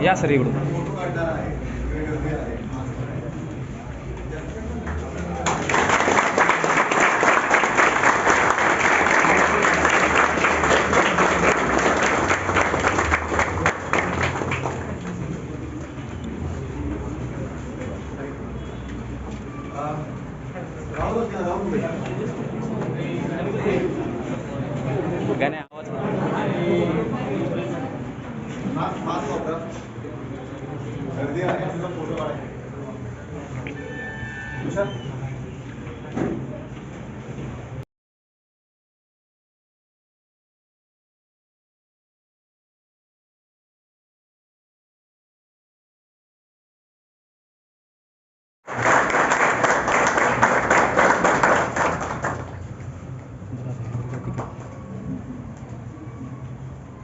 या सर इकडून. गाणे आवाज गर्दी आहे तुझा फोटो काढ.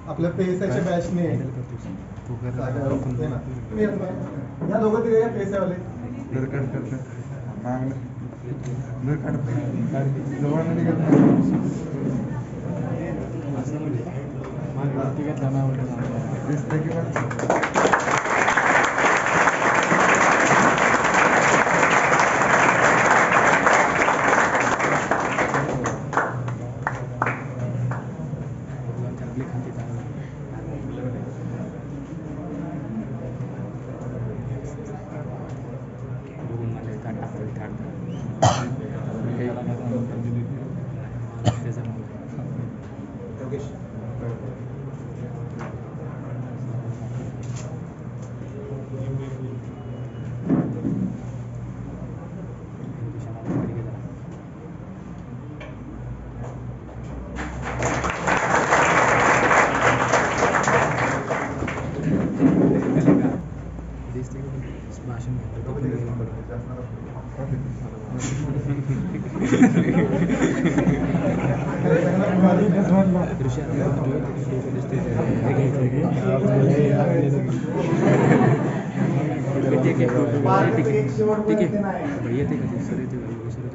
आपल्या पेसाच्या बॅचने या दोघं तिघे या पेसावाले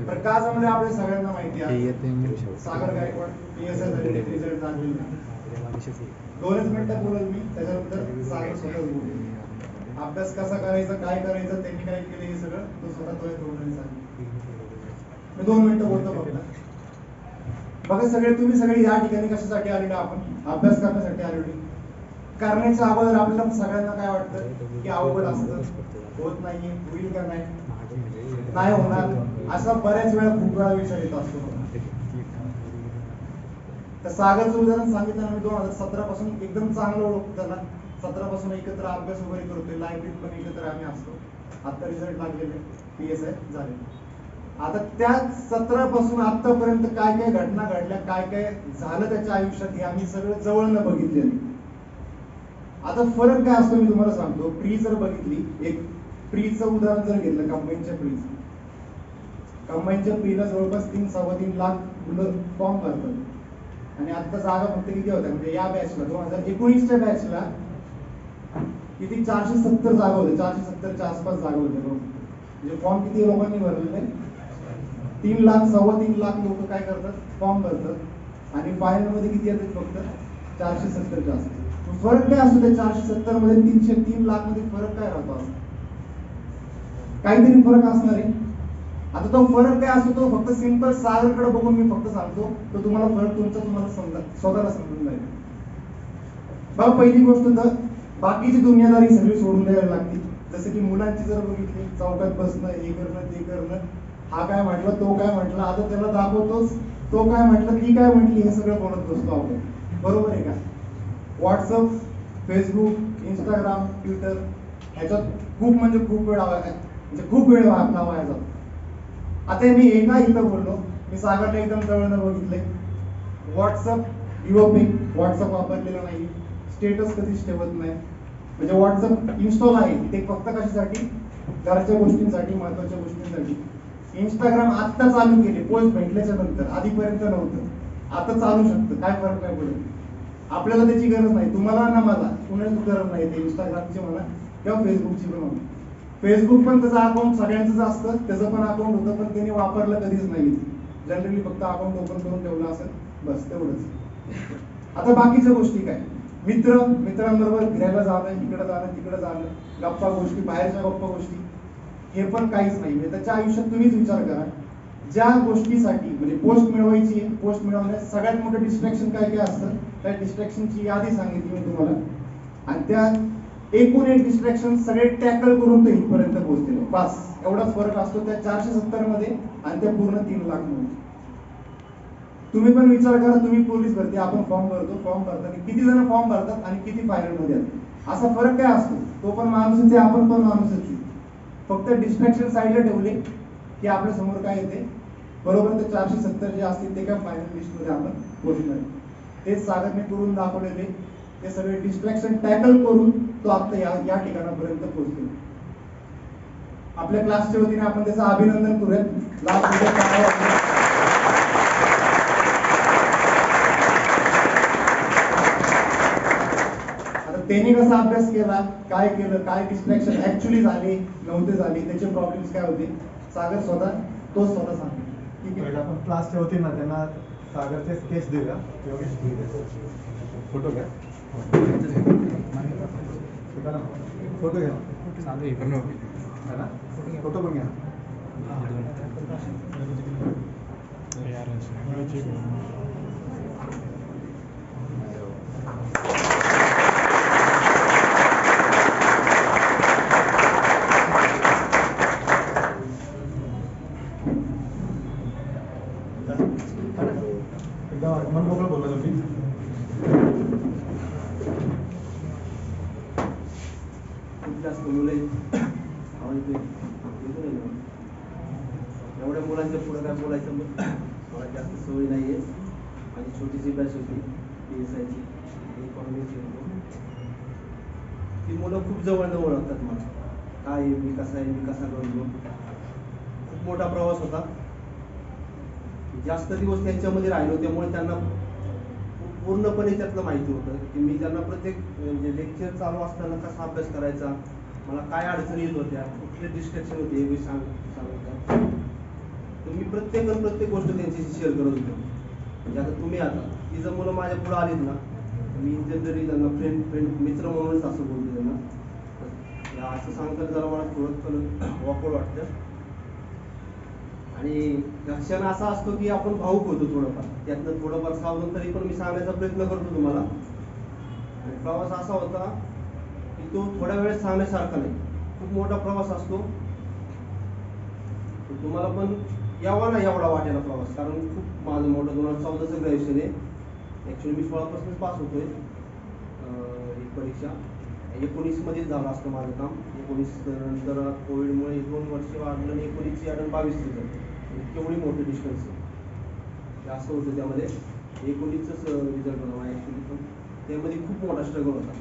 प्रकाशामध्ये आपल्या सगळ्यांना माहिती आहे सागर गायकवाड PSI झालेले रिझल्ट लागले. 2च मिनिटं बोलल मी, त्याच्यानंतर सागर स्वतः बोलेल. अभ्यास कसा करायचा, काय करायचं, त्यांनी काय केलं हे सगळं तो स्वतः तोंडाने सांगितलं. मी 2 मिनिटं बोलतो फक्त. बघा सगळे तुम्ही सगळे या ठिकाणी कशासाठी आलेलो, आपण अभ्यास करण्यासाठी आलेलो. करण्याच्या अगोदर आपल्याला सगळ्यांना काय वाटतं की अवघड असतं, होत नाहीये, होईल का नाही होणार, असा बऱ्याच वेळा खूप वेळा विचार येत असतो. तर सागरचं उदाहरण सांगितलं आम्ही 2017 पासून एकदम चांगलं ओळखतो त्याला. 17 पासून एकत्र अभ्यास वगैरे करतोय, लायब्ररीत पण एकत्र आम्ही असतो. आता रिझल्ट लागलेले PSI झाले. आता त्या 17 पासून आतापर्यंत काय काय घटना घडल्या, काय काय झालं त्याच्या आयुष्यात, हे आम्ही सगळं जवळनं बघितलेलं. आता फरक काय असतो मी तुम्हाला सांगतो. प्री जर बघितली, एक प्रीचं उदाहरण जर घेतलं, कंबाईनच्या प्रीला जवळपास 3-3.25 लाख मुलं फॉर्म भरतात आणि आता जागा फक्त किती होत्या, म्हणजे या बॅचला 2019च्या बॅचला किती 470 जागा होत्या, 470च्या आसपास जागा होत्या. म्हणजे फॉर्म किती लोकांनी भरलेले, 3 लाख 3.25 लाख लोक काय करतात, फॉर्म भरतात आणि फायनल मध्ये किती येतात, फक्त 470च्या आसपास. फरक काय असतो त्या 470 मध्ये 303 लाख मध्ये फरक काय राहतो, काहीतरी फरक असणार आहे. आता तो फरक काय असतो, तो फक्त सिंपल सागरकडे बघून मी फक्त सांगतो, तो तुम्हाला फरक तुम्हाला स्वतःला समजून जाईल. बघा पहिली गोष्ट तर बाकीची दुनियादारी सगळी सोडून द्यायला लागते. जसं की मुलांची जर बघितली, चौकात बसणं, हे करणं ते करणं, हा काय म्हटलं, तो काय म्हटलं, आता त्याला दाखवतोच, तो काय म्हटलं, ती काय म्हटली, हे सगळं बोलत बसतो आपण. बरोबर आहे का? व्हॉट्सअप, फेसबुक, इंस्टाग्राम, ट्विटर ह्याच्यात खूप म्हणजे खूप वेळ आपला वाया जातो. आता मी एका इथं बोललो, मी सागरला एकदम जवळनं बघितलंय. व्हॉट्सअप व्हॉट्सअप वापरलेला नाही, स्टेटस कधीच ठेवत नाही. म्हणजे व्हॉट्सअप इन्स्टॉल आहे ते फक्त कशासाठी, घरच्या गोष्टींसाठी, महत्वाच्या गोष्टींसाठी. इंस्टाग्राम आत्ता चालू केले, पोस्ट भेटल्याच्या नंतर, आधीपर्यंत नव्हतं, आता चालू शकतं. काय फरक काय पडेल, आपल्याला त्याची गरज नाही, तुम्हाला ना मला कुणाची गरज नाही ते इंस्टाग्रामची म्हणा किंवा फेसबुकची पण म्हणा. फेसबुक पण त्याचं अकाउंट सगळ्यांचंच असतं, त्याचं पण अकाउंट होतं, पण त्यांनी वापरलं कधीच नाही. जनरली फक्त अकाउंट ओपन करून ठेवलं असेल, बस तेवढंच. आता बाकीच्या गोष्टी काय, मित्रांबरोबर फिरायला जाणं, इकडे जाणं तिकडे जाणं, गप्पा गोष्टी, बाहेरच्या गप्पा गोष्टी, हे पण काहीच नाही. म्हणजे त्याच्या आयुष्यात तुम्हीच विचार करा, ज्या गोष्टीसाठी म्हणजे पोस्ट मिळवायची, पोस्ट मिळवण्यास सगळ्यात मोठं डिस्ट्रॅक्शन काय काय असतं, त्या डिस्ट्रॅक्शनची यादी सांगितली मी तुम्हाला. आणि त्या एकूण एक डिस्ट्रॅक्शन सगळे टॅकल करून तो इथपर्यंत पोहोचलेले. बस एवढाच फरक असतो त्या 470 मध्ये आणि त्या पूर्ण 3 लाख मध्ये. तुम्ही पण विचार करा, तुम्ही पोलीस भरती, आपण फॉर्म भरतो, फॉर्म भरताना किती जण फॉर्म भरतात आणि किती फायनल मध्ये येतात, असा फरक काय असतो? तो पण माणूसच आहे, आपण पण माणूसच आहे. फक्त डिस्ट्रॅक्शन साईडला ठेवले की आपल्या समोर काय येते, बरोबर ते 470 जे असतील ते काय फायनल लिस्ट मध्ये आपण पोहोचणार. तेच सागरने करून दाखवलेले, ते सगळे डिस्ट्रॅक्शन टॅकल करून तो आता या ठिकाणापर्यंत पोहोचतो. आपल्या क्लासच्या वतीने आपण त्याचं अभिनंदन करूयात. आता त्यांनी कसा अभ्यास केला, काय केलं, काय डिस्ट्रॅक्शन ऍक्च्युअली झाले नव्हते झाले, त्याचे प्रॉब्लेम्स काय होते, सागर स्वतः सांगतो. ठीक आहे, आपण क्लासच्या वतीनं त्यांना सागरचे स्केच देऊया. फोटो घ्या, फोटो घ्या, फोटो पण घ्या. एकदा मन मोकळं बोलला तुम्ही. खूप जास्त मुलं एवढ्या मुलांच्या पुढे काय बोलायचं, मला जास्त सवय नाही आहे. माझी छोटीशी बॅच होती PSIची, इकॉनॉमिक्स होतो. ती मुलं खूप जवळनं ओळखतात मला, काय आहे, मी कसा आहे, मी कसा करतो. खूप मोठा प्रवास होता, जास्त दिवस त्यांच्यामध्ये राहिलो, त्यामुळे त्यांना पूर्णपणे त्यातलं माहिती होतं की मी त्यांना प्रत्येक म्हणजे लेक्चर चालू असताना कसा अभ्यास करायचा, मला काय अडचणी येत होत्या, कुठले डिस्ट्रॅक्शन होते हे मी सांगतात. तर मी प्रत्येक गोष्ट त्यांच्याशी शेअर करत होतो. म्हणजे आता तुम्ही ही जर मुलं माझ्या पुढे आलीत ना, मी जनरली त्यांना फ्रेंड मित्र म्हणूनच असं बोलतो त्यांना. असं सांगताना जरा मला थोडं वाकड वाटतं. आणि क्षण असा असतो की आपण भाऊक होतो थोडंफार, त्यातनं थोडंफार सावरून तरी पण मी सांगण्याचा प्रयत्न करतो तुम्हाला. आणि प्रवास असा होता की तो थोड्या वेळ सांगण्यासारखा नाही, खूप मोठा प्रवास असतो. तुम्हाला पण यावा ना एवढा वाटेला प्रवास, कारण खूप माझं मोठं 2014चं ग्रॅज्युएशन आहे. ॲक्च्युली मी 16पासूनच पास होतोय ही परीक्षा. 19 मध्येच झालं असतं माझं काम. 19 नंतर कोविडमुळे 2 वर्ष वाढलं आणि 19ची आणि 22 रिझल्ट. केवढी मोठी डिस्टन्स जास्त होतं त्यामध्ये. 19च रिझल्ट होता ॲक्च्युली, पण त्यामध्ये खूप मोठा स्ट्रगल होता.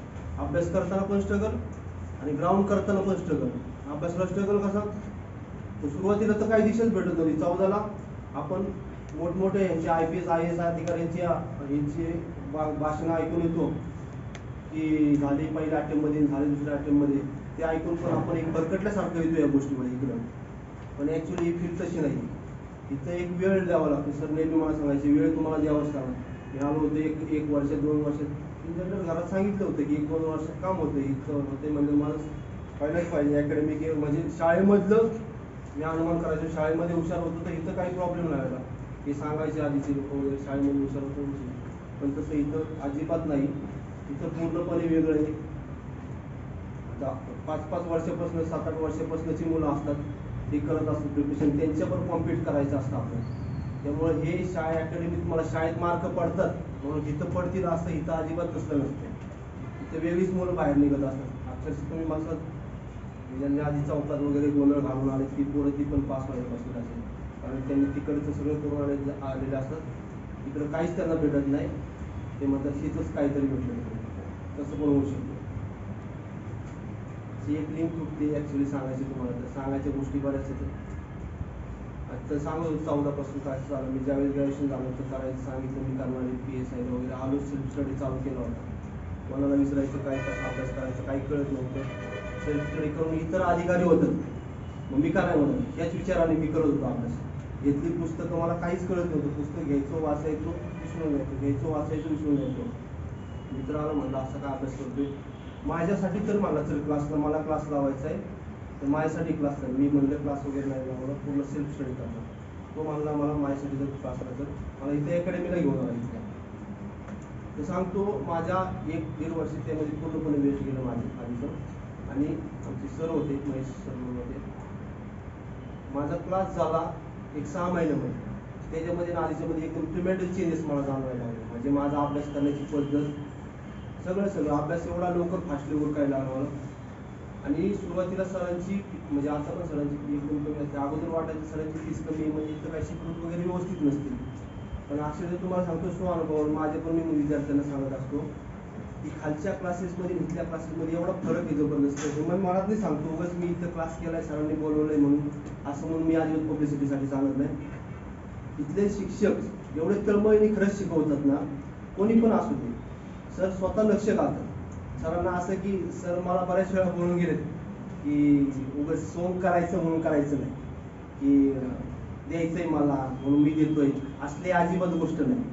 अभ्यास करताना पण स्ट्रगल आणि ग्राउंड करताना पण स्ट्रगल. अभ्यासाला स्ट्रगल कसा, सुरुवातीला तर काही दिवसच भेटत नव्हती. 14ला आपण मोठमोठे यांचे IPS IAS अधिकाऱ्यांचे भाषणं ऐकून येतो की झाले पहिल्या अटेम्प्टमध्ये, झाले दुसऱ्या अटेम्प्टमध्ये, ते ऐकून पण आपण एक भरकटल्यासारखं येतो या गोष्टीमध्ये इकडं. पण ॲक्च्युली ही फील्ड तशी नाही. इथं एक वेळ द्यावा लागतो. सर नेहमी मला सांगायची, वेळ तुम्हाला द्यावाच लागणार. मी आलो होतो एक वर्ष 2 वर्ष, जनरल घरात सांगितलं होतं की 1-2 वर्षात काम होतं, इथं होते म्हणजे मला व्हायलाच पाहिजे. अकॅडमिक म्हणजे शाळेमधलं मी अनुमान करायचो, शाळेमध्ये हुशार होतो तर इथं काही प्रॉब्लेम नाही आला. हे सांगायचे आधीचे लोक वगैरे, शाळेमध्ये हुशार होतो. पण तसं इथं अजिबात नाही. इथं पूर्णपणे वेगळं आहे. 5-5 वर्षापासून 7-8 वर्षापासूनची मुलं असतात, ते करत असतात प्रिपरेशन, त्यांच्यावर कॉम्पिट करायचं असतं आपल्याला. त्यामुळे हे अकॅडमीत मला शाळेत मार्क पडतात म्हणून इथं पडतील असं इथं अजिबात तसलं नसतं. इथं वेगळीच मुलं बाहेर निघत असतात. अक्षरशः तुम्ही माणसात ज्यांनी आधी चौकात वगैरे गोंधळ घालून आले ती पोरं ती पण पास व्हायला बसलेत असेल, कारण त्यांनी तिकडचं सगळं करून आलेले असतात. इकडं काहीच त्यांना भेटत नाही. ते म्हणतात हेच काहीतरी भेटलं, तसं पण होऊ शकतं. एक लिंक तुटते ॲक्च्युली सांगायची तुम्हाला, तर सांगायच्या गोष्टी बऱ्याच येतात. आता सांगू 14पासून काय झालं, मी ज्यावेळेस ग्रॅज्युएशन झालं तर करायचं सांगितलं, मी करणारी PSI वगैरे आलो, सेल्फ स्टडी चालू केला होता. कोणाला विचारायचं काय, कसा अभ्यास करायचा काही कळत नव्हतं. सेल्फ स्टडी करून इतर अधिकारी होतं, मग मी काय म्हणत याच विचाराने मी करत होतो अभ्यास. घेतली पुस्तकं, मला काहीच कळत नव्हतं. पुस्तक घ्यायचो, वाचायचो, विसरून जायचो, घ्यायचो, वाचायचो, विसरून जायचो. मित्र आला म्हणलं असा काय अभ्यास करतोय, माझ्यासाठी तर मला चल क्लासला, मला क्लास लावायचा आहे, तर माझ्यासाठी क्लास नाही. मी म्हणलं क्लास वगैरे नाही लावला, पूर्ण सेल्फ स्टडी करणार. तो म्हणला मला माझ्यासाठी जर क्लास नाही तर मला इथे अकॅडमीला घेऊन आला इथल्या. तर सांगतो माझ्या 1-1.5 वर्ष त्यामध्ये पूर्णपणे वेस्ट गेलं माझे आधीचं. आणि आमचे सर होते, महेश सर म्हणून होते. माझा क्लास झाला एक 6 महिन्यामध्ये. त्याच्यामध्ये आणि आधीच्यामध्ये एकदम ट्रिमेंडस चेंजेस मला जाणवायला लागले. म्हणजे माझा अभ्यास करण्याची पद्धत, सगळं अभ्यास एवढा लवकर फास्टली उरकायला लागला मला. आणि सुरुवातीला सरांची, म्हणजे आता पण सरांची फी एकदम कमी असते. अगोदर वाटायची सरांची फीस कमी आहे, म्हणजे इथं काही शिकवत वगैरे व्यवस्थित नसते. पण अक्षरशः तुम्हाला सांगतो स्वानुभव, माझे पण मी विद्यार्थ्यांना सांगत असतो की खालच्या क्लासेसमध्ये इथल्या क्लासेसमध्ये एवढा फरक आहे जबरदस्त. मग मला नाही सांगतो उगाच मी इथं क्लास केलाय सरांनी बोलवलंय म्हणून, असं म्हणून मी अजिबात पब्लिसिटीसाठी सांगत नाही. इथले शिक्षक एवढे तळमळीने खरंच शिकवतात ना, कोणी पण असू दे, सर स्वतः लक्ष घालतात. सरांना असं की सर मला बऱ्याच वेळा बोलून गेलेत की उगाच सोंग करायचं म्हणून करायचं नाही, की द्यायचंय मला म्हणून मी देतोय, असले अजिबात गोष्ट नाही.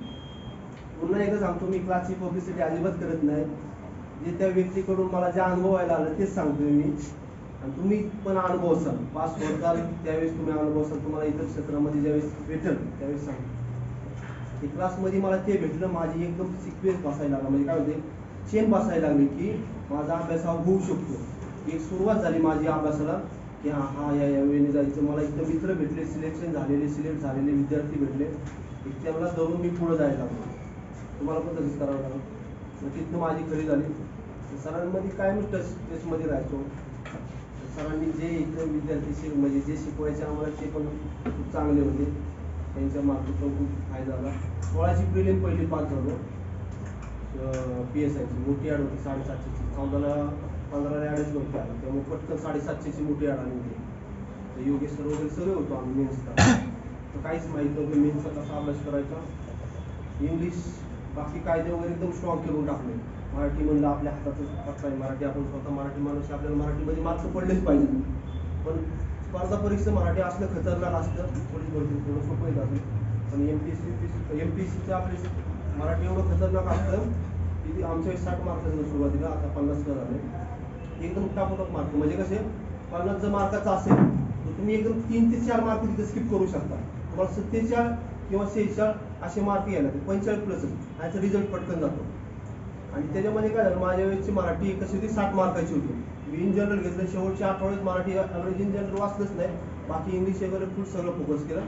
पुन्हा एकदा सांगतो, मी क्लासची पब्लिसिटी अजिबात करत नाही. जे त्या व्यक्तीकडून मला जे अनुभवायला आलं तेच सांगतोय मी. आणि तुम्ही पण अनुभवसाल, पास होताल त्यावेळेस तुम्ही अनुभवसाल, तुम्हाला इतर क्षेत्रामध्ये ज्यावेळेस भेटेल त्यावेळेस सांगतो. ते क्लासमध्ये मला ते भेटलं, माझी एकदम सिक्वेन्स बसायला लागला. म्हणजे काय होते, चेन बसायला लागली की माझा अभ्यास हा होऊ शकतो. एक सुरुवात झाली माझी अभ्यासाला की हा या वेळेने जायचं. मला इथं मित्र भेटले, सिलेक्ट झालेले विद्यार्थी भेटले, त्यांना धरून मी पुढे जायला लागलो. तुम्हाला पण तसंच करावं लागलं. मग तिथनं माझी खरी झाली. सरांमध्ये काय मी टचमध्ये राहायचो. सरांनी जे इथं विद्यार्थी म्हणजे जे शिकवायचे आम्हाला ते पण खूप चांगले होते. त्यांच्या मार्फत पण खूप फायदा झाला. 16ची प्रिलिम पहिली पास झालो. PSIची मोठी ॲड होती 750ची, 14ला 15ला ॲडच नव्हती आला, त्यामुळे पटकन 750ची मोठी ॲड आली होती. तर योगेश सर वगैरे सगळे होतो आम्ही मेन्सचा. तर काहीच माहीत नव्हतं मेन्सचा कसा अभ्यास करायचा. इंग्लिश बाकी कायदे वगैरे एकदम स्ट्रॉंग करून टाकले. मराठी म्हणलं आपल्या हातातच पत्ता आहे. मराठी आपण स्वतः मराठी माणूस, आपल्याला मराठीमध्ये मार्क्स पडलेच पाहिजे. पण स्पर्धा परीक्षा मराठी असलं खतरनाक असतं, थोडं सोपं येत असेल. पण MPSCचं आपले मराठी एवढं खतरनाक असतं की आमच्या 60 मार्काचं सुरुवातीला, आता 50 झाले. एकदम टाकून मार्क, म्हणजे कसे 50 जर मार्काचा असेल तर तुम्ही एकदम 3 ते 4 मार्क तिथे स्किप करू शकता. तुम्हाला 47 किंवा 46 असे मार्क यायला लागते, 45 प्लस याचा रिझल्ट पटकन जातो. आणि त्याच्यामध्ये काय झालं, माझ्या वेळेसची मराठी कशी होती 60 मार्काची होती. मी इन जनरल घेतलं, शेवटच्या आठवड्यात मराठी ॲव्हरेज इन जनरल वाचलंच नाही, बाकी इंग्लिश वगैरे फुल सगळं फोकस केलं.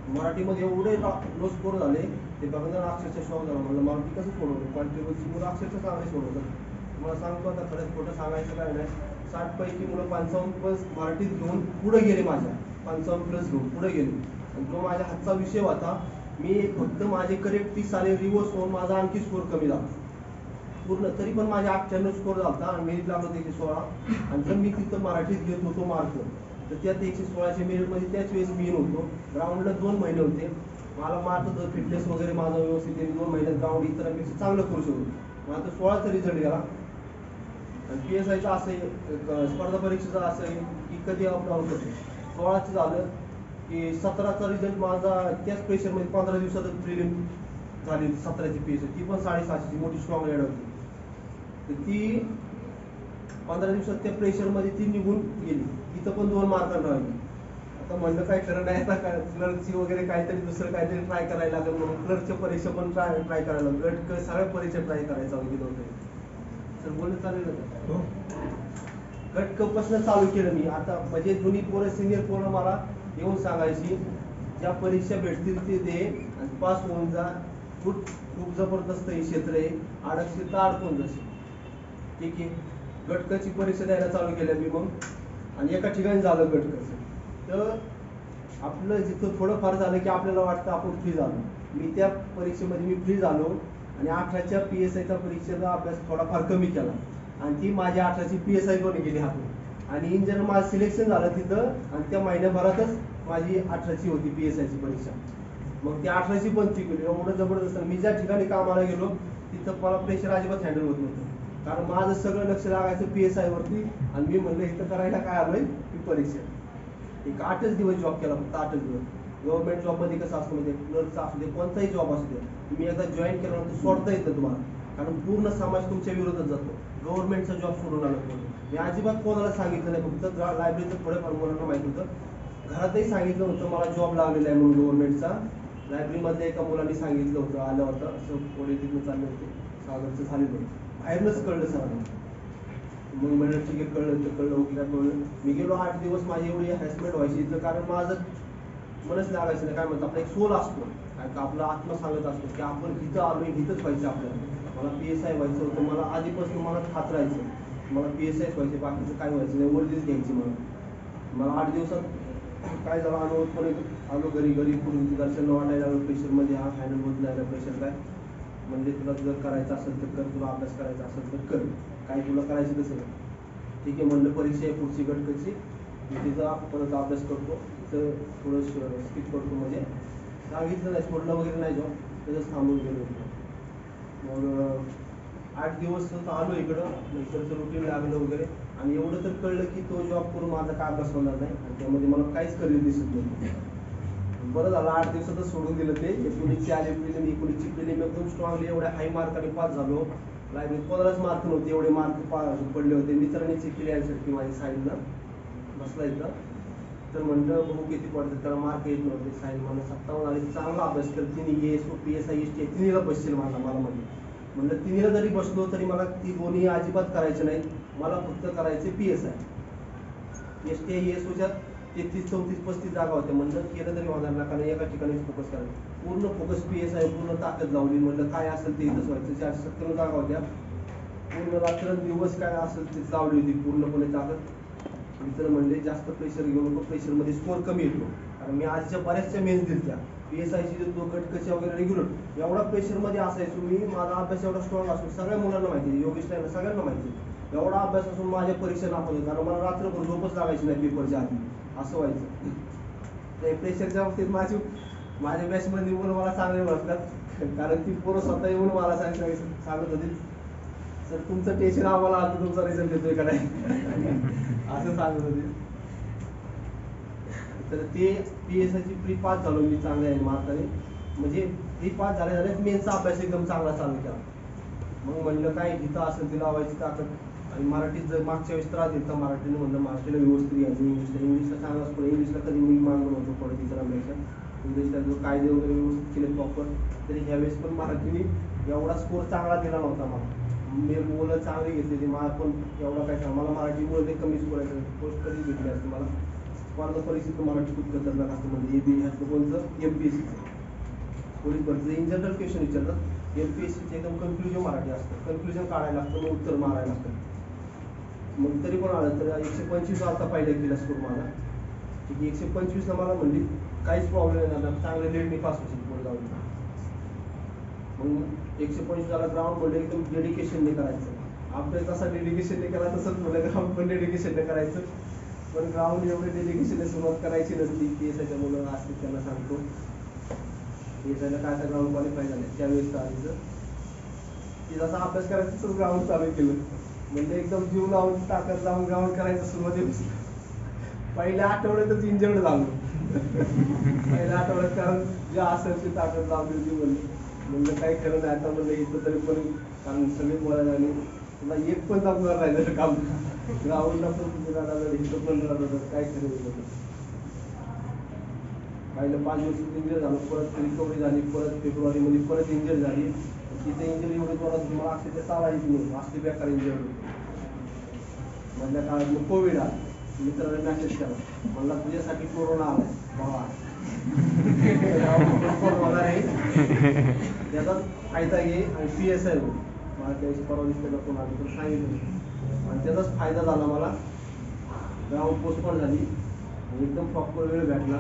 मराठीमध्ये एवढे लो स्कोर झाले, ते बघणार अक्षरशः शॉक झाला. म्हणलं मराठी कसं सोडवलं, क्वालिटेबलची मुलं अक्षरशः चांगले सोडवतात. तुम्हाला सांगतो आता खरंच खोटं सांगायचं काय नाही, 60 पैकी मुलं 55 प्लस मराठीत घेऊन पुढे गेले, माझ्या 55 प्लस घेऊन पुढे गेले. आणि तो माझ्या हातचा विषय होता. मी फक्त माझे करेक्ट 30 आले, रिव्हर्स होऊन माझा आणखी स्कोर कमी झाला पूर्ण. तरी पण माझे 98 स्कोर झाला आणि मेरिट लागलं 116. आणि जर मी तिथं मराठीत घेत होतो मार्क, तर त्यात 116च्या मेरिटमध्ये त्याच वेळेस मी होतो. ग्राउंडला 2 महिने होते, मला मार्क जर फिटनेस वगैरे माझं व्यवस्थित 2 महिन्यात ग्राउंड इतरांपेक्षा चांगलं करू शकतो. मला तर 16चा रिझल्ट गेला. आणि PSIचं असं आहे, स्पर्धा परीक्षेचं असं आहे की कधी अपडाऊन करतो. 16चं झालं की 17चा रिझल्ट माझा त्याच प्रेशरमध्ये 15 दिवसातच प्रिलिम झाली. 17ची PSI, ती पण 750ची मोठी स्ट्रॉंग ॲड होती. तर ती 15 दिवसात त्या प्रेशरमध्ये ती निघून गेली. तिथं पण 2 मार्कांना राहिली. आता म्हणलं काय खरं नाही, आता काय क्लर्कची वगैरे काहीतरी दुसरं काहीतरी ट्राय करायला लागेल म्हणून क्लर्कच्या परीक्षा पण ट्राय करायला लागेल. गट सगळ्या परीक्षा ट्राय करायचा होती नव्हतं. सर बोलणं चालेल ना, गट कपासनं चालू केलं मी. आता म्हणजे जुनी पोरं, सिनियर पोरं मला येऊन सांगायची ज्या परीक्षा भेटतील ते दे आणि पास होऊन जा. खूप जबरदस्त हे क्षेत्र आहे, अडकशील तर अडकून जाशील. ठीक आहे, गटकची परीक्षा द्यायला चालू केल्या मी मग. आणि एका ठिकाणी झालं गटकचं. तर आपलं जिथं थोडंफार झालं की आपल्याला वाटतं आपण फ्री झालो. मी त्या परीक्षेमध्ये मी फ्री झालो आणि 18च्या PSIच्या परीक्षेचा अभ्यास थोडाफार कमी केला. आणि ती माझी 18ची PSI पण गेली हातून. आणि इन जनरल माझं सिलेक्शन झालं तिथं, आणि त्या महिन्याभरातच माझी 18ची होती PSIची परीक्षा. मग ती 18ची पण ती गेली. एवढं जबरदस्त. मी ज्या ठिकाणी कामाला गेलो तिथं मला प्रेशर अजिबात हँडल होत नव्हतं, कारण माझं सगळं लक्ष लागायचं PSI वरती. आणि मी म्हणलं इथं करायला काय आलोय ही परीक्षा. एक 8च दिवस जॉब केला, फक्त 8च दिवस. गव्हर्नमेंट जॉबमध्ये कसं असतं म्हणजे क्लर्कचा असू दे, कोणताही जॉब असू दे, तुम्ही एकदा जॉईन केल्यानंतर सोडता येतं तुम्हाला. कारण पूर्ण समाज तुमच्या विरोधात जातो. गव्हर्नमेंटचा जॉब सोडून आला तुम्ही. मी अजिबात कोणाला सांगितलं नाही, फक्त लायब्ररीचं थोड्याफार मुलांना माहिती होतं. घरातही सांगितलं होतं मला जॉब लागलेला आहे म्हणून गव्हर्नमेंटचा. लायब्ररीमधल्या एका मुलांनी सांगितलं होतं, आलं होतं असं वडील तिथून चालले होते, सागरचं झालेलं होतं. बाहेरनंच कळलं सरांना. मग म्हणलं ठीक आहे, कळलं तर कळलं, की काय कळलं. मी गेलो 8 दिवस, माझी एवढी हॅसमेंट व्हायची इथं, कारण माझं मनच लागायचं नाही. काय म्हणतात, आपला एक सोल असतो, आपला आत्मा सांगत असतो की आपण इथं आलो, इथंच व्हायचं आपल्याला. मला PSI व्हायचं होतं, मला आधीपासून मला खात राहायचं, मला PSI व्हायचे, बाकीचं काय व्हायचं नाही, वर्दीच घ्यायची मला 8 दिवसात काय झालं, अनुभवपणे आलो घरी पुढे दर्शन वाटायला लागलं, प्रेशरमध्ये हा हँडल होत नाही, प्रेशर काय म्हणजे तुला जर करायचं असेल तर कर, तुला अभ्यास करायचा असेल तर कर, काय तुला करायचं तसं. ठीक आहे म्हणलं, परीक्षा आहे पुढची गटकची, मी तिचा परत अभ्यास करतो, तर थोडं स्किप करतो, म्हणजे सांगितलं नाही, सोडलं वगैरे नाही जॉब, त्याच्याच थांबून गेलो होतो. मग 8 दिवस आलो इकडं, इकडचं रुटीन लागलं वगैरे, आणि एवढं तर कळलं की तो जॉब करून माझा काय अभ्यास होणार नाही, आणि त्यामध्ये मला काहीच करिअर दिसत नाही. बरं झालं 8 दिवसातच सोडून दिलं ते. 19ची आली प्रिलिम, 19ची प्रिलिम एकदम स्ट्रॉंगली एवढ्या हाय मार्काने पास झालो. लायब्ररीत 15च मार्क नव्हते, एवढे मार्क पडले होते. मित्रांनी चेक केली आन्सर माझी साईडला बसला इथं, तर म्हणलं बघू किती पडतात, त्याला मार्क येत नव्हते. साईड मला 57 आले, चांगला अभ्यास कर, तिन्ही ESO PSI ST तिन्हीला बसशील मला म्हणलं तिन्हीला जरी बसलो तरी मला ती दोन्ही अजिबात करायचे नाही, मला फक्त करायचे PSI ST ESOच्या 33, 34, 35 जागा होत्या. म्हणलं केलं तरी होणार ना, कारण एका ठिकाणीच फोकस करायचं, पूर्ण फोकस PSI, पूर्ण ताकद लावली. म्हणलं काय असेल ते इथंच व्हायचं. 497 जागा होत्या, पूर्ण रात्र दिवस काय असेल ते लावली होती पूर्णपणे ताकद. मित्र म्हणले जास्त प्रेशर घेऊ नको, प्रेशरमध्ये स्कोअर कमी येतो, कारण मी आजच्या बऱ्याचशा मेन्स दिल्या, PSIची देतो, गटकच्या वगैरे रेग्युलर. एवढा प्रेशरमध्ये असायचो मी, माझा अभ्यास एवढा स्ट्रॉंग असतो, सगळ्या मुलांना माहिती, योगेशला सगळ्यांना माहिती. एवढा अभ्यास असून माझ्या परीक्षा नापास होती, कारण मला रात्रभर झोपच लागायची नाही पेपरच्या आधी, असं व्हायचं. त्या प्रेशरच्या बाबतीत माझ्या बॅचमध्ये मुलं मला चांगले ओळखतात, कारण ती पोरं स्वतः येऊन मला सांगत होती, सर तुमचं टेन्शन आम्हाला आता तुमचा रिझल्ट देतोय का नाही असं सांगत होते. तर ते PSIची प्री पास झालो मी चांगल्या मार्काने, म्हणजे प्री पास झाल्याच मेनचा अभ्यास एकदम चांगला चालू केला. मग म्हणलं काय जिथं असेल तिला लावायची ताकद. आणि मराठीत जर मागच्या वेळेस त्रास दिला मराठीने, म्हणलं मराठीला व्यवस्थित यायचं, इंग्लिशला चांगला असतो, इंग्लिशला कधी मी मागून होतो थोडं इतरांपेक्षा, इंग्लिशला जो कायदे वगैरे व्यवस्थित केले प्रॉपर, तरी ह्यावेळेस पण मराठीने एवढा स्कोअर चांगला दिला नव्हता मला. मी मुलं चांगली घेतलेली, मला पण एवढा काय सांग, मला मराठीमुळे कमी स्कोर आहे, पोस्ट कधीच भेटली असते मला. स्पर्धा परीक्षेत मराठी खूप खतरनाक असतं, म्हणजे AB ह्यातलं कोणतं MPSCचं पोलीस भरतीचं इन जनरल क्वेश्चन विचारतात. MPSCचं एकदम कन्फ्युजन मराठी असतं, कन्फ्युजन काढायला लागतं, मग उत्तर मारायला लागतं. मग तरी पण आलं तर 125 आता पहिल्या केला स्कोर माझा. ठीक आहे, 125ला मला म्हणली काहीच प्रॉब्लेम येणार नाही, चांगले लेटनी पास होईल पुढे जाऊन. मग 125 झाला. ग्राउंड म्हणजे एकदम डेडिकेशनने करायचं, अभ्यास जसा डेडिकेशनने केला तसंच म्हणलं ग्राउंड पण डेडिकेशनने करायचं. पण ग्राउंड एवढे डेडिकेशनने सुरुवात करायची नसती. PSIच्या मुलं असते त्यांना सांगतो, PSIला काय आता ग्राउंड क्वालिफाय झाले त्यावेळेस चालायचं की जसा अभ्यास करायचा तसंच ग्राउंड चालू केलं. म्हणजे एकदम जीव लावून ताकद लावून ग्राउंड करायचं सुरुवातीपासून. पहिल्या आठवड्यातच इंजर्ड झालो पहिल्या आठवड्यात, कारण जे असेल ती ताकद लावली होती. म्हणलं काही खरं नाही आता, म्हणलं इथं तरी पण, कारण सगळे बोलायला आणि तुला एक पण जमणार राहिलं काम, ग्राउंडला पण तुझं राहणार, इथं पण राहणार, काय खरं होतं. पहिलं 5 दिवस इंजर झालो, परत रिकव्हरी झाली, परत फेब्रुवारीमध्ये परत इंजर झाली. तिथे इंजरी एवढी जोरात होती मला अक्षरशः चालायची नाही, असली बेकार इंजर होती. मधल्या काळात मग कोविड आला, मित्राने मॅसेज केला, म्हणला तुझ्यासाठी कोरोना आलाय बाबा कोरोना आहे, त्याचाच फायदा घे आणि PSI हो. मला त्यावेळेस परवा दिसलेला फोन आला तर सांगितलं, आणि त्याचाच फायदा झाला मला. ग्राउंड पोस्टपोन झाली आणि एकदम प्रॉपर वेळ भेटला.